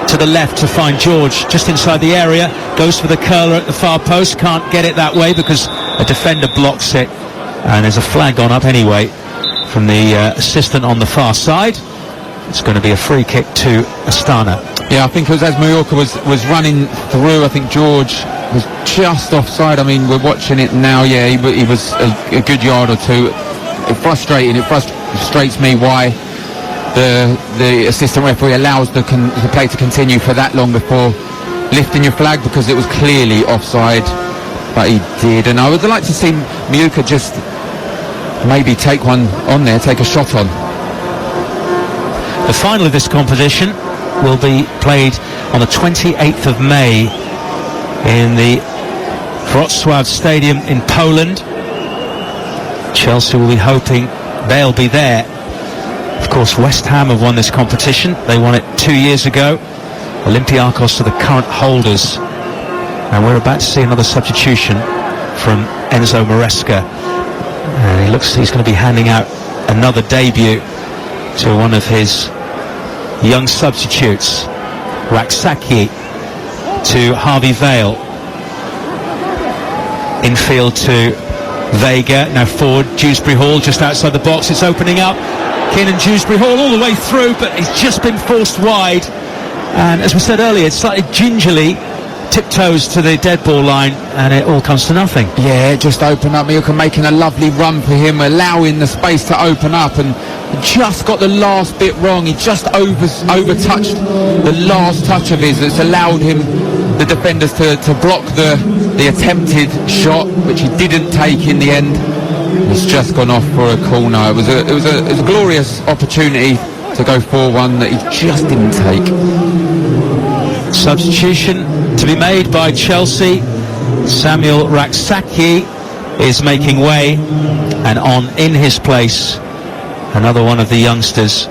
to the left to find George just inside the area, goes for the curler at the far post, can't get it that way because a defender blocks it, and there's a flag gone up anyway from the assistant on the far side. It's going to be a free kick to Astana. Yeah, I think it was as Mallorca was running through, I think George was just offside. I mean, we're watching it now. Yeah, he was a good yard or two. It frustrates me why the assistant referee allows the play to continue for that long before lifting your flag, because it was clearly offside, but he did. And I would like to see Mallorca just maybe take a shot on. The final of this competition will be played on the 28th of May in the Wrocław Stadium in Poland. Chelsea will be hoping they'll be there. Of course, West Ham have won this competition. They won it 2 years ago. Olympiacos are the current holders. And we're about to see another substitution from Enzo Maresca. And he looks he's going to be handing out another debut to one of his young substitutes, Raksaki, to Harvey Vale. Infield to Vega, now forward, Dewsbury Hall just outside the box, it's opening up. Keenan Dewsbury Hall all the way through, but he's just been forced wide. And as we said earlier, it's slightly gingerly tiptoes to the dead ball line, and it all comes to nothing. Yeah, it just opened up. Mallorca making a lovely run for him, allowing the space to open up, and just got the last bit wrong. He just over-touched the last touch of his that's allowed him, the defenders, to block the attempted shot, which he didn't take in the end. He's just gone off for a corner. It was a glorious opportunity to go 4-1 that he just didn't take. Substitution to be made by Chelsea. Samuel Raksaki is making way, and on in his place another one of the youngsters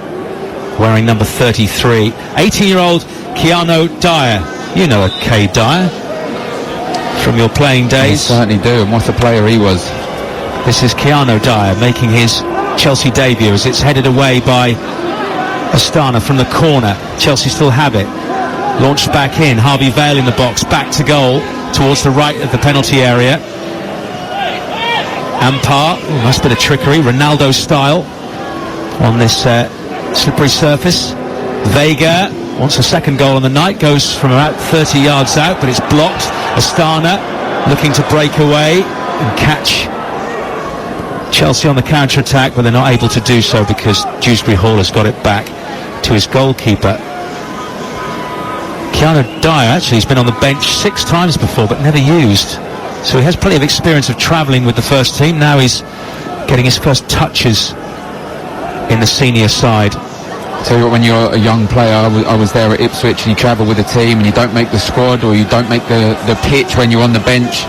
wearing number 33, 18-year-old Keanu Dyer. You know a K. Dyer from your playing days. I certainly do, and what a player he was. This is Keanu Dyer making his Chelsea debut as it's headed away by Astana from the corner. Chelsea still have it. Launched back in, Harvey Vale in the box, back to goal, towards the right of the penalty area. Ampar, nice bit of trickery, Ronaldo style on this slippery surface. Vega wants a second goal on the night, goes from about 30 yards out, but it's blocked. Astana looking to break away and catch Chelsea on the counter-attack, but they're not able to do so because Dewsbury Hall has got it back to his goalkeeper. Keanu Dyer actually has been on the bench 6 times before, but never used. So he has plenty of experience of travelling with the first team. Now he's getting his first touches in the senior side. So when you're a young player, I was there at Ipswich, and you travel with a team and you don't make the squad, or you don't make the pitch when you're on the bench,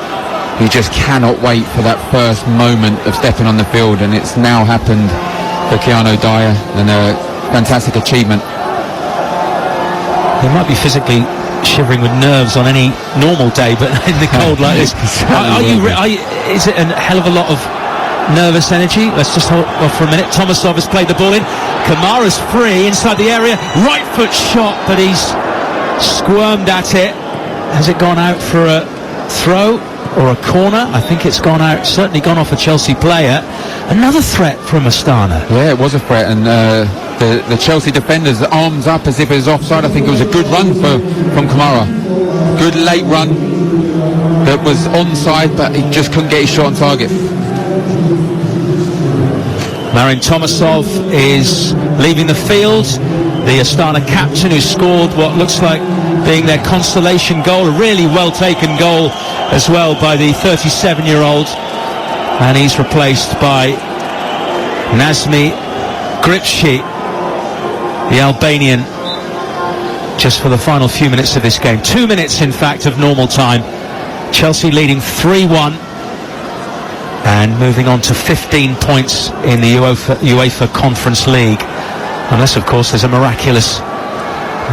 you just cannot wait for that first moment of stepping on the field, and it's now happened for Keanu Dyer, and a fantastic achievement. He might be physically shivering with nerves on any normal day, but in the cold like this. Is it a hell of a lot of nervous energy? Let's just hold off for a minute. Tomasov has played the ball in. Kamara's free inside the area. Right foot shot, but he's squirmed at it. Has it gone out for a throw or a corner? I think it's gone out, certainly gone off a Chelsea player. Another threat from Astana. Yeah, it was a threat, and the Chelsea defenders arms up as if it was offside. I think it was a good run from Kamara. Good late run that was onside, but he just couldn't get his shot on target. Marin Tomasov is leaving the field. The Astana captain, who scored what looks like being their consolation goal, a really well taken goal as well by the 37-year-old, and he's replaced by Nazmi Gripshi, the Albanian, just for the final few minutes of this game. 2 minutes, in fact, of normal time. Chelsea leading 3-1 and moving on to 15 points in the UEFA Conference League, unless of course there's a miraculous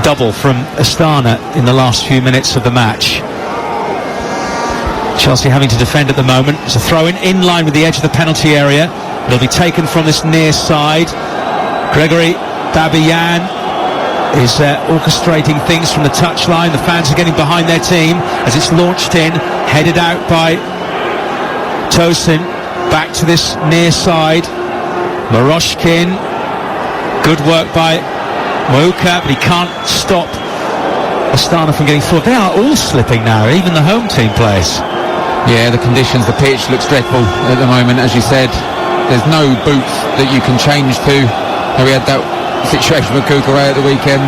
double from Astana in the last few minutes of the match. Chelsea having to defend at the moment. It's a throw in line with the edge of the penalty area. It'll be taken from this near side. Gregory Babiyan is orchestrating things from the touchline. The fans are getting behind their team as it's launched in, headed out by Tosin. Back to this near side. Moroshkin. Good work by Moka, but he can't stop Astana from getting forward. They are all slipping now, even the home team players. Yeah, the conditions, the pitch looks dreadful at the moment, as you said. There's no boots that you can change to. We had that situation with Kukurea at the weekend.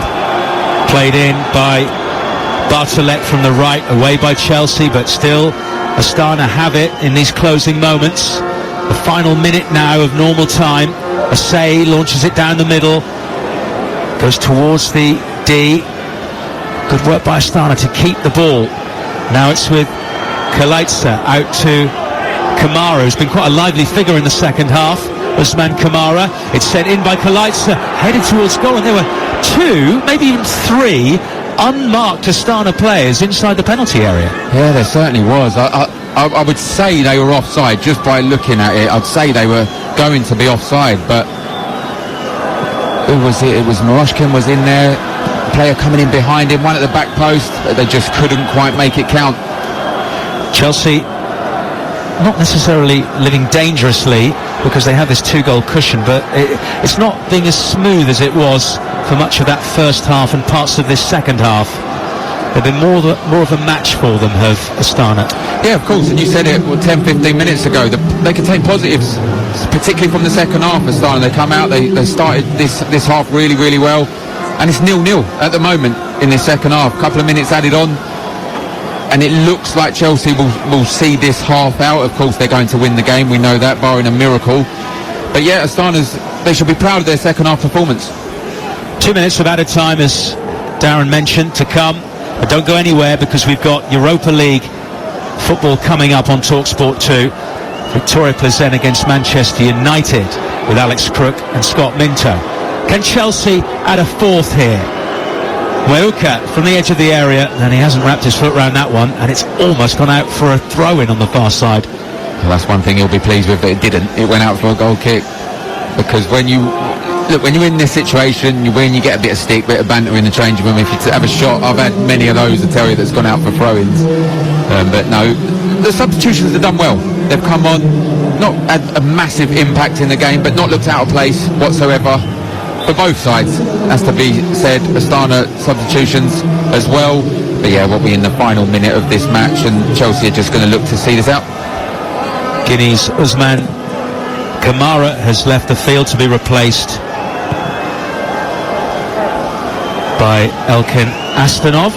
Played in by Bartolet from the right, away by Chelsea, but still Astana have it in these closing moments. The final minute now of normal time. Asay launches it down the middle, goes towards the D. Good work by Astana to keep the ball. Now it's with Kalaitsa out to Kamara, who's been quite a lively figure in the second half. Usman Kamara, it's sent in by Kalaitsa, headed towards goal, and there were two, maybe even three unmarked Astana players inside the penalty area. Yeah, there certainly was. I would say they were offside just by looking at it. I'd say they were going to be offside, but who was it? It was Moroshkin was in there, player coming in behind him, one at the back post. They just couldn't quite make it count. Chelsea not necessarily living dangerously because they have this two-goal cushion, but it's not being as smooth as it was for much of that first half and parts of this second half. They've been more of a match for them, have Astana. Yeah, of course, and you said it 10-15 minutes ago. They can take positives, particularly from the second half. Astana, they come out, they started this half really, really well, and it's 0-0 at the moment in this second half. A couple of minutes added on, and it looks like Chelsea will see this half out. Of course, they're going to win the game, we know that, barring a miracle. But yeah, Astana's, they should be proud of their second half performance. 2 minutes of added time, as Darren mentioned, to come. But don't go anywhere, because we've got Europa League football coming up on TalkSport 2. Victoria Plzen against Manchester United with Alex Crook and Scott Minto. Can Chelsea add a fourth here? Weuka from the edge of the area, and he hasn't wrapped his foot around that one, and it's almost gone out for a throw-in on the far side. Well, that's one thing he'll be pleased with, that it didn't. It went out for a goal kick. Because when you're in this situation, you win, you get a bit of stick, bit of banter in the changing room. If you have a shot, I've had many of those, I tell you, that's gone out for throw-ins. But no, the substitutions have done well. They've come on, not had a massive impact in the game, but not looked out of place whatsoever. For both sides, has to be said. Astana substitutions as well. But yeah, we'll be in the final minute of this match, and Chelsea are just going to look to see this out. Guinea's Usman Kamara has left the field to be replaced by Elkin Astanov.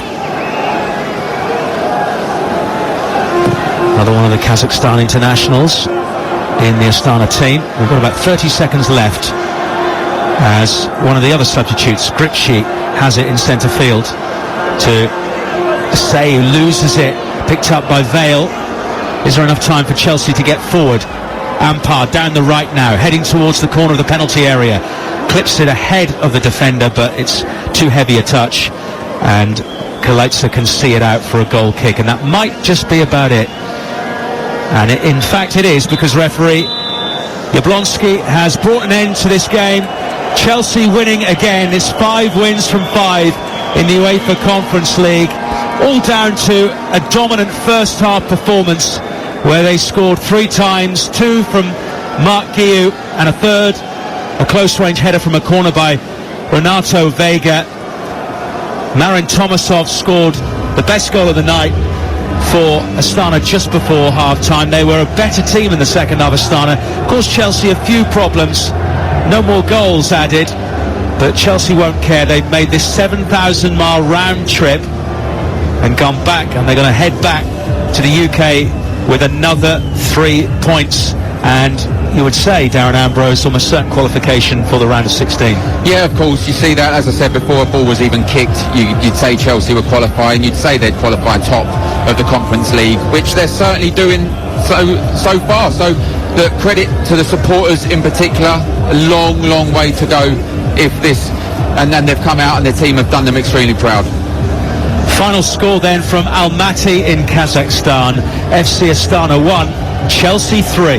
Another one of the Kazakhstan internationals in the Astana team. We've got about 30 seconds left as one of the other substitutes, Gripshi, has it in centre field to Say, who loses it, picked up by Vale. Is there enough time for Chelsea to get forward? Ampar down the right now, heading towards the corner of the penalty area, clips it ahead of the defender, but it's too heavy a touch, and Kaletsa can see it out for a goal kick, and that might just be about it. And in fact it is, because referee Jablonski has brought an end to this game. Chelsea winning again. It's 5 wins from 5 in the UEFA Conference League, all down to a dominant first half performance where they scored 3 times, 2 from Mark Guiu and a third, a close range header from a corner by Renato Vega. Marin Tomasov scored the best goal of the night for Astana just before half-time. They were a better team in the second half, Astana. Of course, Chelsea, a few problems, no more goals added, but Chelsea won't care. They've made this 7,000-mile round trip and gone back, and they're going to head back to the UK with another 3 points. And you would say, Darren Ambrose, almost certain qualification for the round of 16. Yeah, of course, you see that. As I said before, a ball was even kicked, you'd say Chelsea would qualify, and you'd say they'd qualify top of the Conference League, which they're certainly doing so far. So the credit to the supporters in particular, a long way to go and then they've come out and their team have done them extremely proud. Final score then from Almaty in Kazakhstan. FC Astana 1, Chelsea 3.